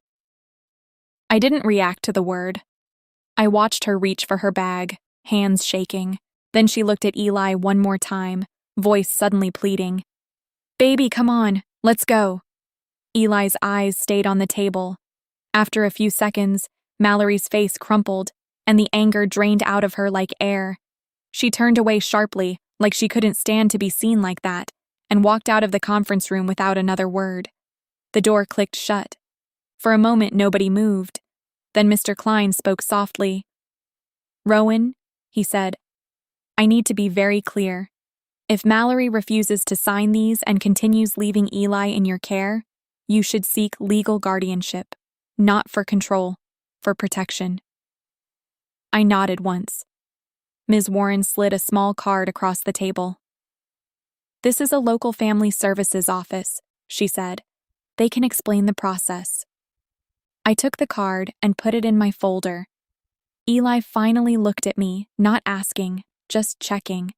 Speaker 1: I didn't react to the word. I watched her reach for her bag, hands shaking. Then she looked at Eli one more time, voice suddenly pleading. Baby, come on, let's go. Eli's eyes stayed on the table. After a few seconds, Mallory's face crumpled, and the anger drained out of her like air. She turned away sharply, like she couldn't stand to be seen like that, and walked out of the conference room without another word. The door clicked shut. For a moment, nobody moved. Then Mr. Klein spoke softly. Rowan, he said, I need to be very clear. If Mallory refuses to sign these and continues leaving Eli in your care, you should seek legal guardianship, not for control, for protection. I nodded once. Ms. Warren slid a small card across the table. This is a local family services office, she said. They can explain the process. I took the card and put it in my folder. Eli finally looked at me, not asking, just checking.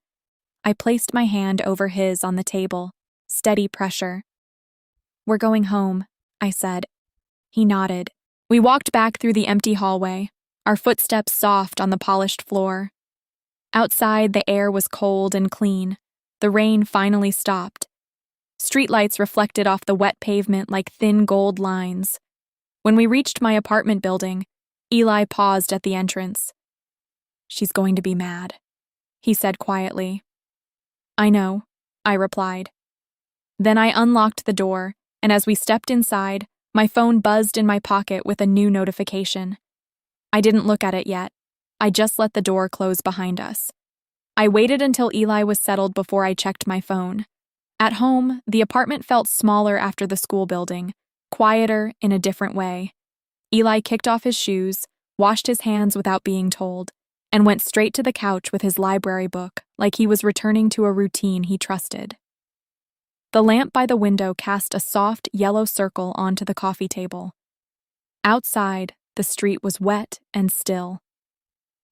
Speaker 1: I placed my hand over his on the table, steady pressure. We're going home, I said. He nodded. We walked back through the empty hallway, our footsteps soft on the polished floor. Outside, the air was cold and clean. The rain finally stopped. Streetlights reflected off the wet pavement like thin gold lines. When we reached my apartment building, Eli paused at the entrance. "She's going to be mad," he said quietly. "I know," I replied. Then I unlocked the door, and as we stepped inside, my phone buzzed in my pocket with a new notification. I didn't look at it yet. I just let the door close behind us. I waited until Eli was settled before I checked my phone. At home, the apartment felt smaller after the school building, quieter in a different way. Eli kicked off his shoes, washed his hands without being told, and went straight to the couch with his library book, like he was returning to a routine he trusted. The lamp by the window cast a soft yellow circle onto the coffee table. Outside, the street was wet and still.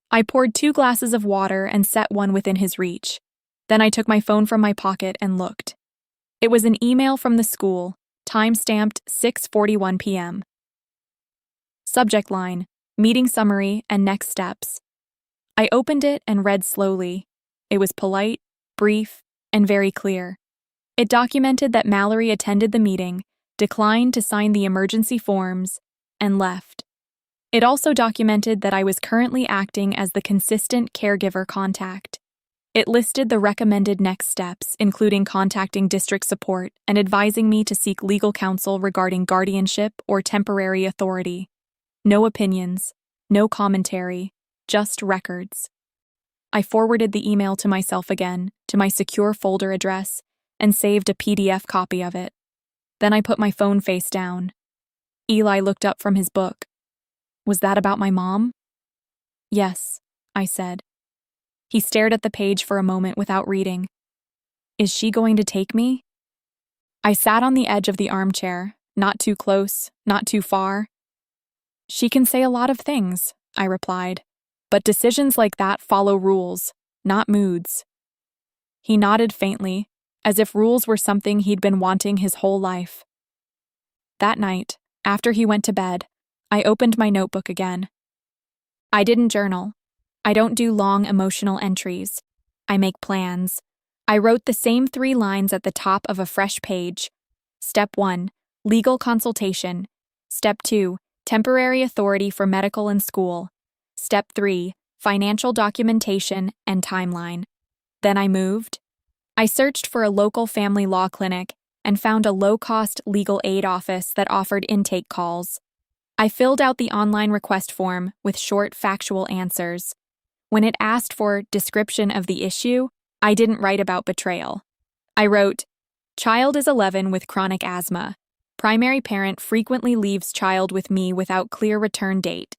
Speaker 1: I poured 2 glasses of water and set one within his reach. Then I took my phone from my pocket and looked. It was an email from the school, time-stamped 6:41 p.m. Subject line, meeting summary and next steps. I opened it and read slowly. It was polite, brief, and very clear. It documented that Mallory attended the meeting, declined to sign the emergency forms, and left. It also documented that I was currently acting as the consistent caregiver contact. It listed the recommended next steps, including contacting district support and advising me to seek legal counsel regarding guardianship or temporary authority. No opinions, no commentary, just records. I forwarded the email to myself again, to my secure folder address, and saved a PDF copy of it. Then I put my phone face down. Eli looked up from his book. "Was that about my mom?" "Yes," I said. He stared at the page for a moment without reading. "Is she going to take me?" I sat on the edge of the armchair, not too close, not too far. "She can say a lot of things," I replied, "but decisions like that follow rules, not moods." He nodded faintly, as if rules were something he'd been wanting his whole life. That night, after he went to bed, I opened my notebook again. I didn't journal. I don't do long emotional entries. I make plans. I wrote the same 3 lines at the top of a fresh page. Step 1, legal consultation. Step 2, temporary authority for medical and school. Step 3, financial documentation and timeline. Then I moved. I searched for a local family law clinic and found a low-cost legal aid office that offered intake calls. I filled out the online request form with short, factual answers. When it asked for description of the issue, I didn't write about betrayal. I wrote, "Child is 11 with chronic asthma. Primary parent frequently leaves child with me without clear return date.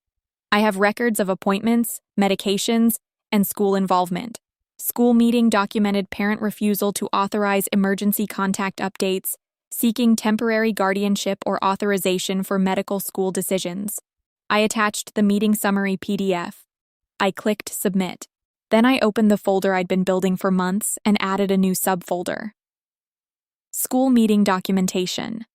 Speaker 1: I have records of appointments, medications, and school involvement. School meeting documented parent refusal to authorize emergency contact updates, seeking temporary guardianship or authorization for medical school decisions. I attached the meeting summary PDF. I clicked Submit. Then I opened the folder I'd been building for months and added a new subfolder. School meeting documentation.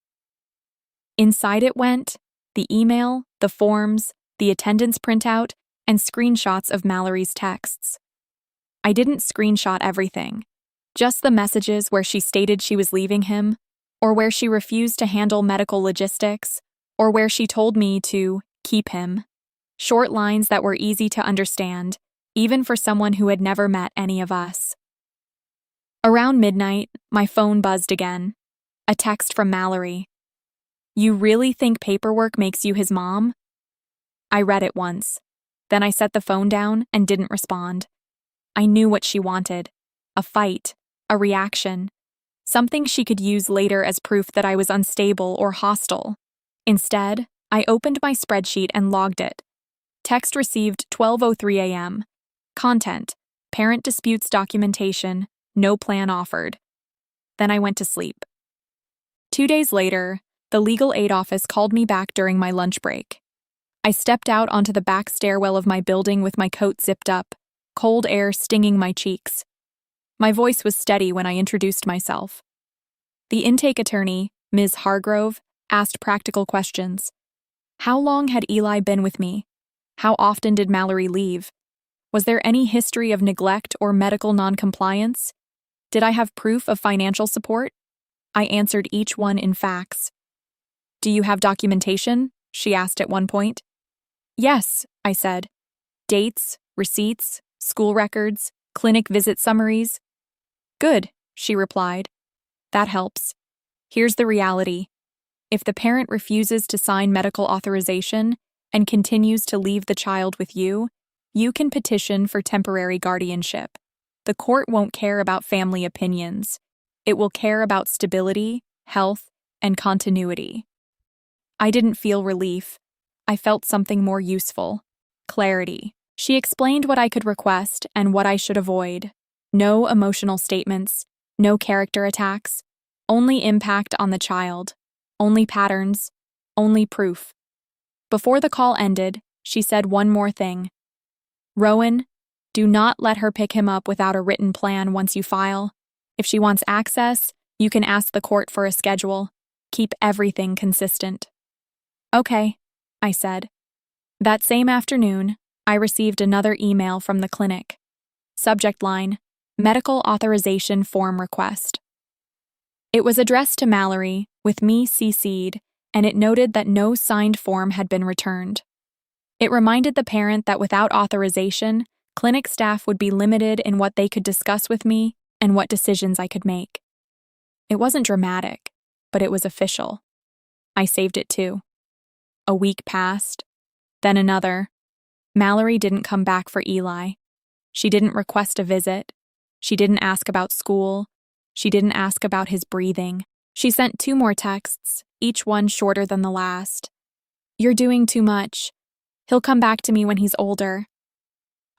Speaker 1: Inside it went the email, the forms, the attendance printout, and screenshots of Mallory's texts. I didn't screenshot everything, just the messages where she stated she was leaving him, or where she refused to handle medical logistics, or where she told me to keep him. Short lines that were easy to understand, even for someone who had never met any of us. Around midnight, my phone buzzed again. A text from Mallory. "You really think paperwork makes you his mom?" I read it once. Then I set the phone down and didn't respond. I knew what she wanted. A fight, a reaction, something she could use later as proof that I was unstable or hostile. Instead, I opened my spreadsheet and logged it. Text received 12:03 a.m. Content, parent disputes documentation, no plan offered. Then I went to sleep. 2 days later, the legal aid office called me back during my lunch break. I stepped out onto the back stairwell of my building with my coat zipped up, cold air stinging my cheeks. My voice was steady when I introduced myself. The intake attorney, Ms. Hargrove asked practical questions. How long had Eli been with me? How often did Mallory leave? Was there any history of neglect or medical noncompliance? Did I have proof of financial support? I answered each one in facts. Do you have documentation? She asked at one point. Yes, I said. Dates, receipts, school records, clinic visit summaries. Good, she replied. That helps. Here's the reality. If the parent refuses to sign medical authorization and continues to leave the child with you, you can petition for temporary guardianship. The court won't care about family opinions. It will care about stability, health, and continuity. I didn't feel relief. I felt something more useful. Clarity. She explained what I could request and what I should avoid. No emotional statements, no character attacks, only impact on the child, only patterns, only proof. Before the call ended, she said one more thing. Rowan, do not let her pick him up without a written plan once you file. If she wants access, you can ask the court for a schedule. Keep everything consistent. Okay, I said. That same afternoon, I received another email from the clinic. Subject line, Medical Authorization Form Request. It was addressed to Mallory, with me CC'd, and it noted that no signed form had been returned. It reminded the parent that without authorization, clinic staff would be limited in what they could discuss with me and what decisions I could make. It wasn't dramatic, but it was official. I saved it too. A week passed, then another. Mallory didn't come back for Eli. She didn't request a visit. She didn't ask about school. She didn't ask about his breathing. She sent 2 more texts, each one shorter than the last. You're doing too much. He'll come back to me when he's older.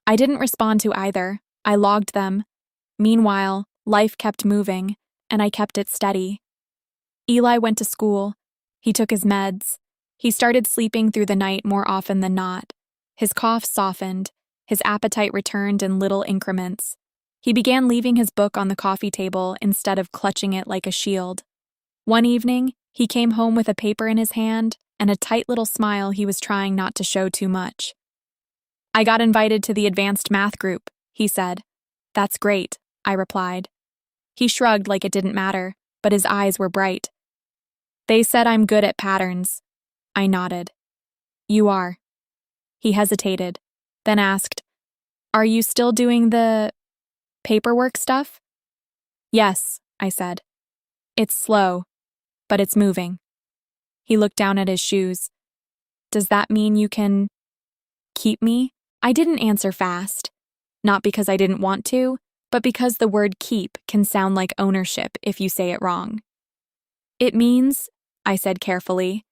Speaker 1: I didn't respond to either. I logged them. Meanwhile, life kept moving, and I kept it steady. Eli went to school. He took his meds. He started sleeping through the night more often than not. His cough softened. His appetite returned in little increments. He began leaving his book on the coffee table instead of clutching it like a shield. One evening, he came home with a paper in his hand and a tight little smile he was trying not to show too much. I got invited to the advanced math group, he said. That's great, I replied. He shrugged like it didn't matter, but his eyes were bright. They said I'm good at patterns. I nodded. You are. He hesitated, then asked, Are you still doing the paperwork stuff? Yes, I said. It's slow, but it's moving. He looked down at his shoes. Does that mean you can keep me? I didn't answer fast. Not because I didn't want to, but because the word keep can sound like ownership if you say it wrong. It means, I said carefully,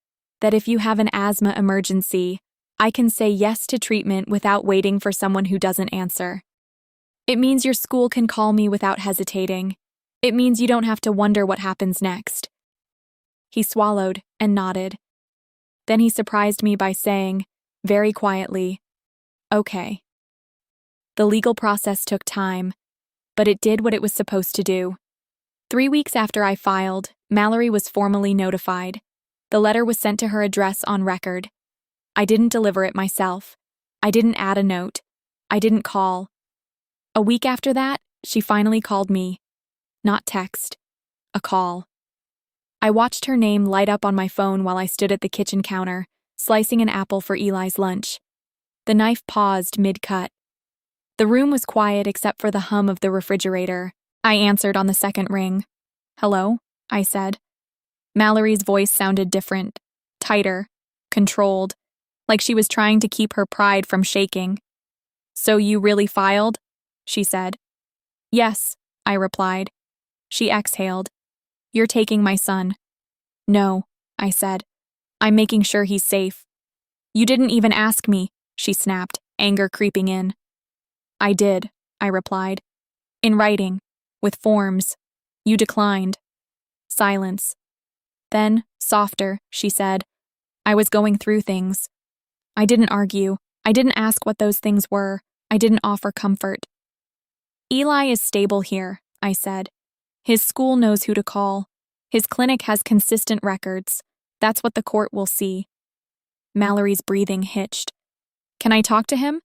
Speaker 1: that if you have an asthma emergency, I can say yes to treatment without waiting for someone who doesn't answer. It means your school can call me without hesitating. It means you don't have to wonder what happens next. He swallowed and nodded. Then he surprised me by saying, very quietly, Okay. The legal process took time, but it did what it was supposed to do. 3 weeks after I filed, Mallory was formally notified. The letter was sent to her address on record. I didn't deliver it myself. I didn't add a note. I didn't call. A week after that, she finally called me. Not text. A call. I watched her name light up on my phone while I stood at the kitchen counter, slicing an apple for Eli's lunch. The knife paused mid-cut. The room was quiet except for the hum of the refrigerator. I answered on the second ring. Hello, I said. Mallory's voice sounded different, tighter, controlled, like she was trying to keep her pride from shaking. So you really filed? She said. Yes, I replied. She exhaled. You're taking my son. No, I said. I'm making sure he's safe. You didn't even ask me, she snapped, anger creeping in. I did, I replied. In writing, with forms. You declined. Silence. Then, softer, she said, I was going through things. I didn't argue. I didn't ask what those things were. I didn't offer comfort. Eli is stable here, I said. His school knows who to call. His clinic has consistent records. That's what the court will see. Mallory's breathing hitched. Can I talk to him?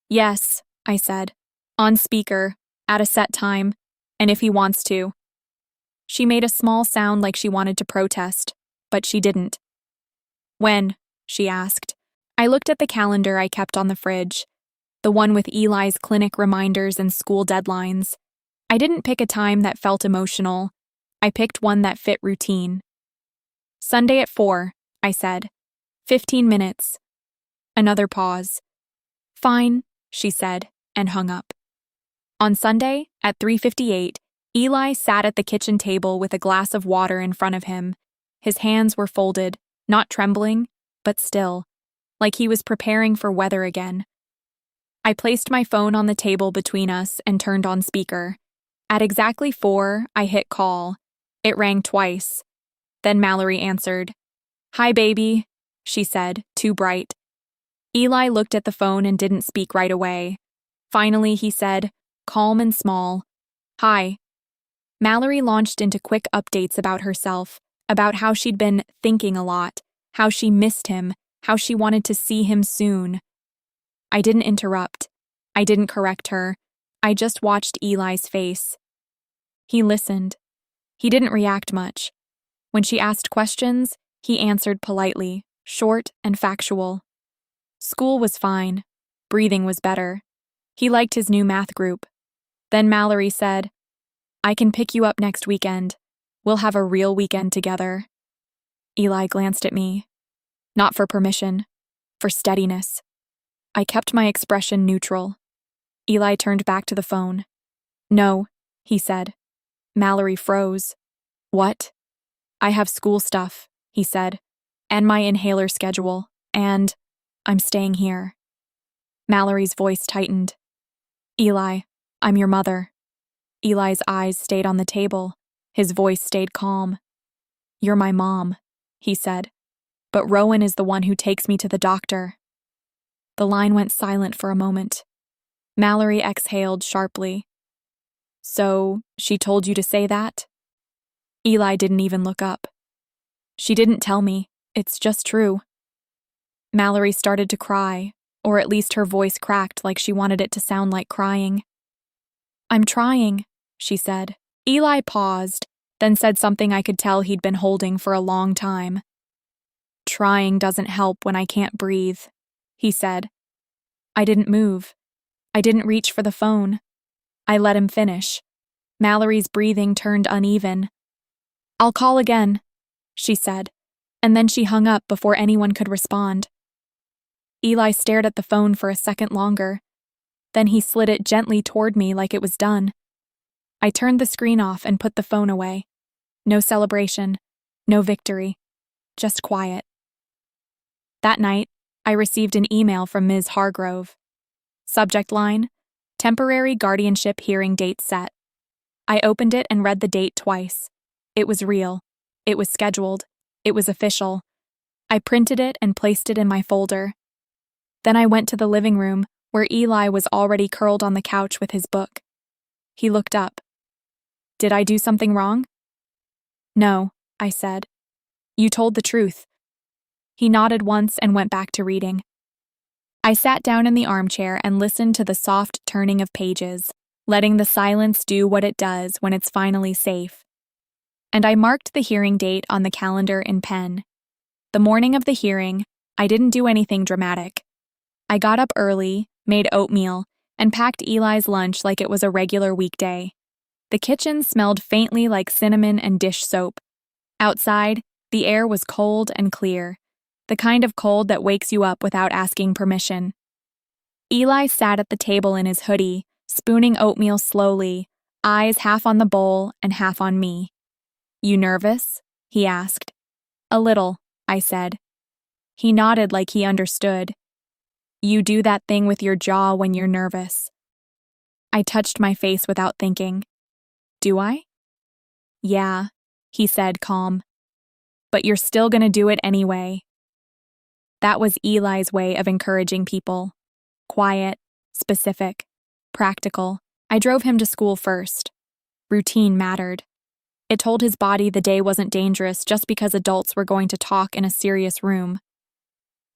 Speaker 1: Yes, I said. On speaker, at a set time, and if he wants to. She made a small sound like she wanted to protest, but she didn't. When? She asked. I looked at the calendar I kept on the fridge, the one with Eli's clinic reminders and school deadlines. I didn't pick a time that felt emotional. I picked one that fit routine. Sunday at 4, I said. 15 minutes. Another pause. Fine, she said, and hung up. On Sunday, at 3:58, Eli sat at the kitchen table with a glass of water in front of him. His hands were folded, not trembling, but still, like he was preparing for weather again. I placed my phone on the table between us and turned on speaker. At exactly 4, I hit call. It rang twice. Then Mallory answered. Hi, baby, she said, too bright. Eli looked at the phone and didn't speak right away. Finally, he said, calm and small, Hi. Mallory launched into quick updates about herself, about how she'd been thinking a lot, how she missed him, how she wanted to see him soon. I didn't interrupt. I didn't correct her. I just watched Eli's face. He listened. He didn't react much. When she asked questions, he answered politely, short and factual. School was fine. Breathing was better. He liked his new math group. Then Mallory said, I can pick you up next weekend. We'll have a real weekend together. Eli glanced at me. Not for permission, for steadiness. I kept my expression neutral. Eli turned back to the phone. No, he said. Mallory froze. What? I have school stuff, he said, and my inhaler schedule, and I'm staying here. Mallory's voice tightened. Eli, I'm your mother. Eli's eyes stayed on the table. His voice stayed calm. You're my mom, he said, but Rowan is the one who takes me to the doctor. The line went silent for a moment. Mallory exhaled sharply. So, she told you to say that? Eli didn't even look up. She didn't tell me. It's just true. Mallory started to cry, or at least her voice cracked like she wanted it to sound like crying. I'm trying, she said. Eli paused, then said something I could tell he'd been holding for a long time. Trying doesn't help when I can't breathe, he said. I didn't move. I didn't reach for the phone. I let him finish. Mallory's breathing turned uneven. I'll call again, she said, and then she hung up before anyone could respond. Eli stared at the phone for a second longer. Then he slid it gently toward me like it was done. I turned the screen off and put the phone away. No celebration, no victory, just quiet. That night, I received an email from Ms. Hargrove. Subject line, temporary guardianship hearing date set. I opened it and read the date twice. It was real. It was scheduled. It was official. I printed it and placed it in my folder. Then I went to the living room, where Eli was already curled on the couch with his book. He looked up. Did I do something wrong? No, I said. You told the truth. He nodded once and went back to reading. I sat down in the armchair and listened to the soft turning of pages, letting the silence do what it does when it's finally safe. And I marked the hearing date on the calendar in pen. The morning of the hearing, I didn't do anything dramatic. I got up early, made oatmeal, and packed Eli's lunch like it was a regular weekday. The kitchen smelled faintly like cinnamon and dish soap. Outside, the air was cold and clear, the kind of cold that wakes you up without asking permission. Eli sat at the table in his hoodie, spooning oatmeal slowly, eyes half on the bowl and half on me. You nervous? He asked. A little, I said. He nodded like he understood. You do that thing with your jaw when you're nervous. I touched my face without thinking. Do I? Yeah, he said, calm. But you're still gonna do it anyway. That was Eli's way of encouraging people. Quiet, specific, practical. I drove him to school first. Routine mattered. It told his body the day wasn't dangerous just because adults were going to talk in a serious room.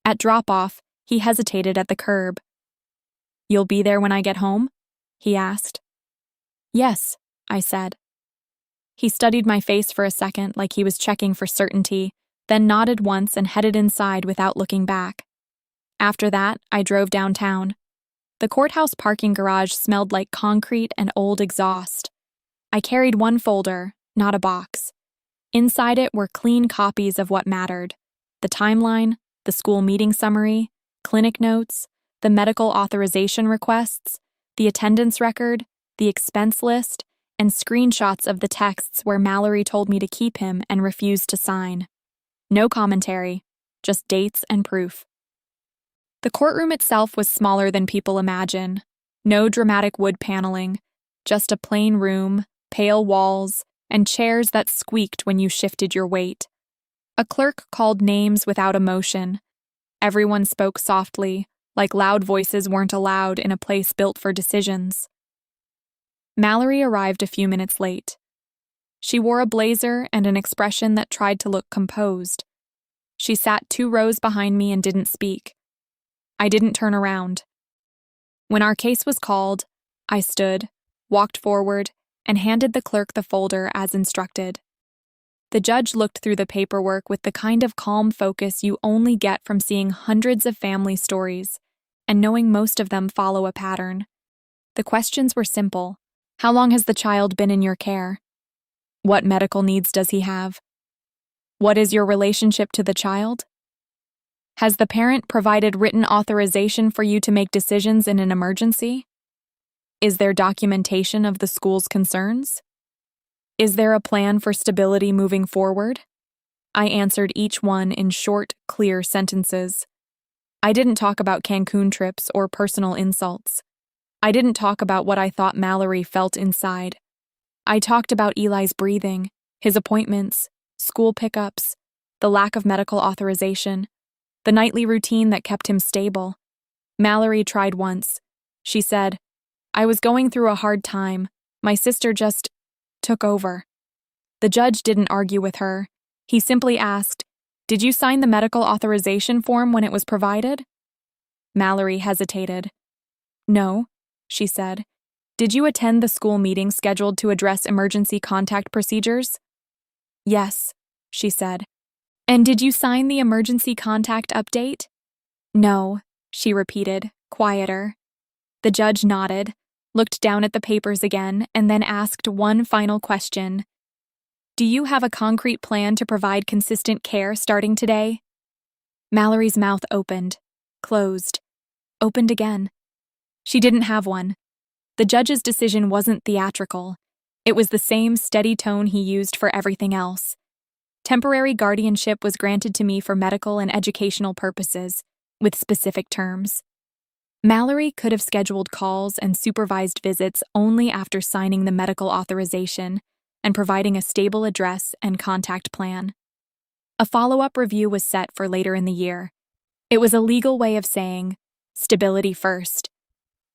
Speaker 1: At drop-off, he hesitated at the curb. "You'll be there when I get home?" he asked. "Yes," I said. He studied my face for a second like he was checking for certainty, then nodded once and headed inside without looking back. After that, I drove downtown. The courthouse parking garage smelled like concrete and old exhaust. I carried one folder, not a box. Inside it were clean copies of what mattered: the timeline, the school meeting summary, clinic notes, the medical authorization requests, the attendance record, the expense list, and screenshots of the texts where Mallory told me to keep him and refused to sign. No commentary, just dates and proof. The courtroom itself was smaller than people imagine. No dramatic wood paneling, just a plain room, pale walls, and chairs that squeaked when you shifted your weight. A clerk called names without emotion. Everyone spoke softly, like loud voices weren't allowed in a place built for decisions. Mallory arrived a few minutes late. She wore a blazer and an expression that tried to look composed. She sat 2 rows behind me and didn't speak. I didn't turn around. When our case was called, I stood, walked forward, and handed the clerk the folder as instructed. The judge looked through the paperwork with the kind of calm focus you only get from seeing hundreds of family stories and knowing most of them follow a pattern. The questions were simple. How long has the child been in your care? What medical needs does he have? What is your relationship to the child? Has the parent provided written authorization for you to make decisions in an emergency? Is there documentation of the school's concerns? Is there a plan for stability moving forward? I answered each one in short, clear sentences. I didn't talk about Cancun trips or personal insults. I didn't talk about what I thought Mallory felt inside. I talked about Eli's breathing, his appointments, school pickups, the lack of medical authorization, the nightly routine that kept him stable. Mallory tried once. She said, "I was going through a hard time. My sister just took over." The judge didn't argue with her. He simply asked, "Did you sign the medical authorization form when it was provided?" Mallory hesitated. "No," she said. "Did you attend the school meeting scheduled to address emergency contact procedures?" "Yes," she said. "And did you sign the emergency contact update?" "No," she repeated, quieter. The judge nodded, looked down at the papers again, and then asked one final question. "Do you have a concrete plan to provide consistent care starting today?" Mallory's mouth opened, closed, opened again. She didn't have one. The judge's decision wasn't theatrical. It was the same steady tone he used for everything else. Temporary guardianship was granted to me for medical and educational purposes, with specific terms. Mallory could have scheduled calls and supervised visits only after signing the medical authorization and providing a stable address and contact plan. A follow-up review was set for later in the year. It was a legal way of saying, stability first.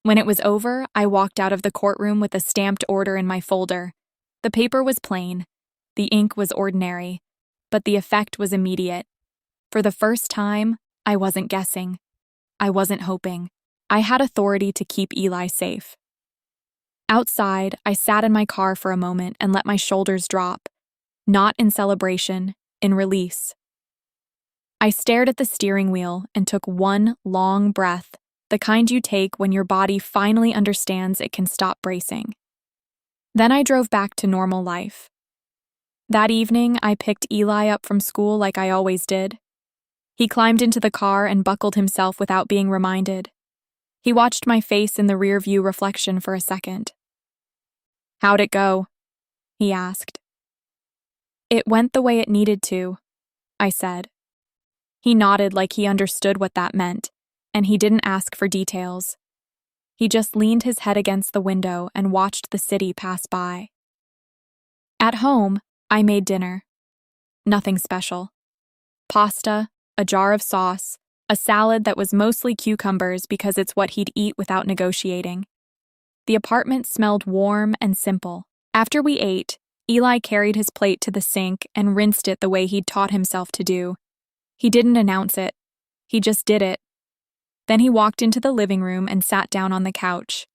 Speaker 1: When it was over, I walked out of the courtroom with a stamped order in my folder. The paper was plain. The ink was ordinary. But the effect was immediate. For the first time, I wasn't guessing. I wasn't hoping. I had authority to keep Eli safe. Outside, I sat in my car for a moment and let my shoulders drop, not in celebration, in release. I stared at the steering wheel and took one long breath, the kind you take when your body finally understands it can stop bracing. Then I drove back to normal life. That evening, I picked Eli up from school like I always did. He climbed into the car and buckled himself without being reminded. He watched my face in the rear-view reflection for a second. "How'd it go?" he asked. "It went the way it needed to," I said. He nodded like he understood what that meant, and he didn't ask for details. He just leaned his head against the window and watched the city pass by. At home, I made dinner. Nothing special. Pasta, a jar of sauce, a salad that was mostly cucumbers because it's what he'd eat without negotiating. The apartment smelled warm and simple. After we ate, Eli carried his plate to the sink and rinsed it the way he'd taught himself to do. He didn't announce it. He just did it. Then he walked into the living room and sat down on the couch.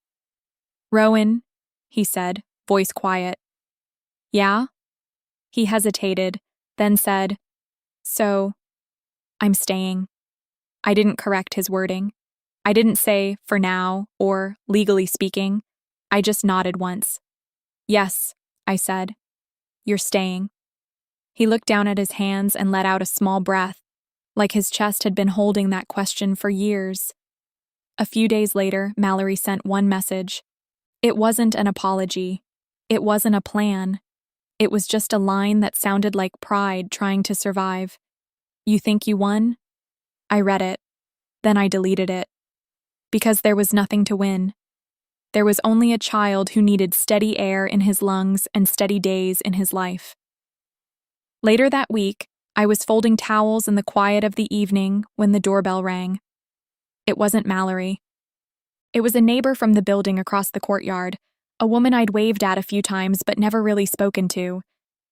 Speaker 1: "Rowan," he said, voice quiet. "Yeah?" He hesitated, then said, "So, I'm staying." I didn't correct his wording. I didn't say, "for now," or "legally speaking." I just nodded once. "Yes," I said. "You're staying." He looked down at his hands and let out a small breath, like his chest had been holding that question for years. A few days later, Mallory sent one message. It wasn't an apology. It wasn't a plan. It was just a line that sounded like pride trying to survive. "You think you won?" I read it. Then I deleted it. Because there was nothing to win. There was only a child who needed steady air in his lungs and steady days in his life. Later that week, I was folding towels in the quiet of the evening when the doorbell rang. It wasn't Mallory. It was a neighbor from the building across the courtyard, a woman I'd waved at a few times but never really spoken to.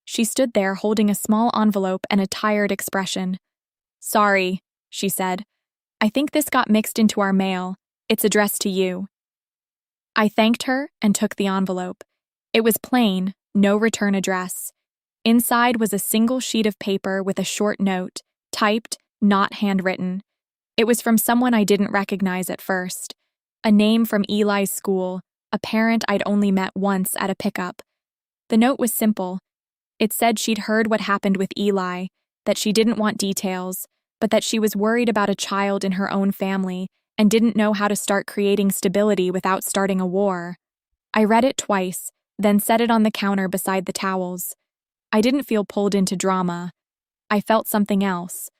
Speaker 1: She stood there holding a small envelope and a tired expression. "Sorry," she said. "I think this got mixed into our mail. It's addressed to you." I thanked her and took the envelope. It was plain, no return address. Inside was a single sheet of paper with a short note, typed, not handwritten. It was from someone I didn't recognize at first. A name from Eli's school, a parent I'd only met once at a pickup. The note was simple. It said she'd heard what happened with Eli, that she didn't want details, but that she was worried about a child in her own family and didn't know how to start creating stability without starting a war. I read it twice, then set it on the counter beside the towels. I didn't feel pulled into drama. I felt something else,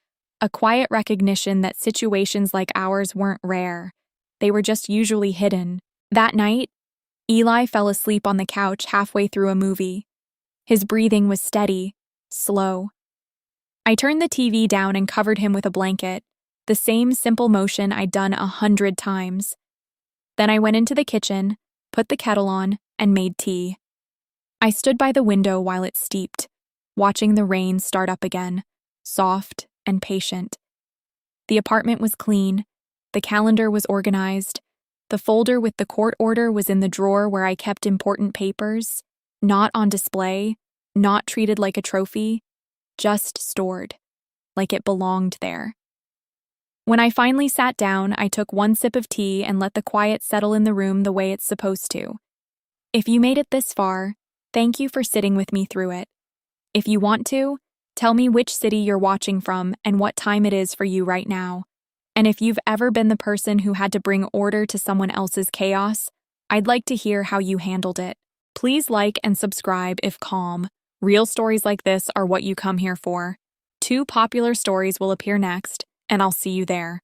Speaker 1: a quiet recognition that situations like ours weren't rare. They were just usually hidden. That night, Eli fell asleep on the couch halfway through a movie. His breathing was steady, slow. I turned the TV down and covered him with a blanket, the same simple motion I'd done 100 times. Then I went into the kitchen, put the kettle on, and made tea. I stood by the window while it steeped, watching the rain start up again, soft and patient. The apartment was clean, the calendar was organized, the folder with the court order was in the drawer where I kept important papers, not on display, not treated like a trophy, just stored, like it belonged there. When I finally sat down, I took one sip of tea and let the quiet settle in the room the way it's supposed to. If you made it this far, thank you for sitting with me through it. If you want to, tell me which city you're watching from and what time it is for you right now. And if you've ever been the person who had to bring order to someone else's chaos, I'd like to hear how you handled it. Please like and subscribe if calm. Real stories like this are what you come here for. 2 popular stories will appear next, and I'll see you there.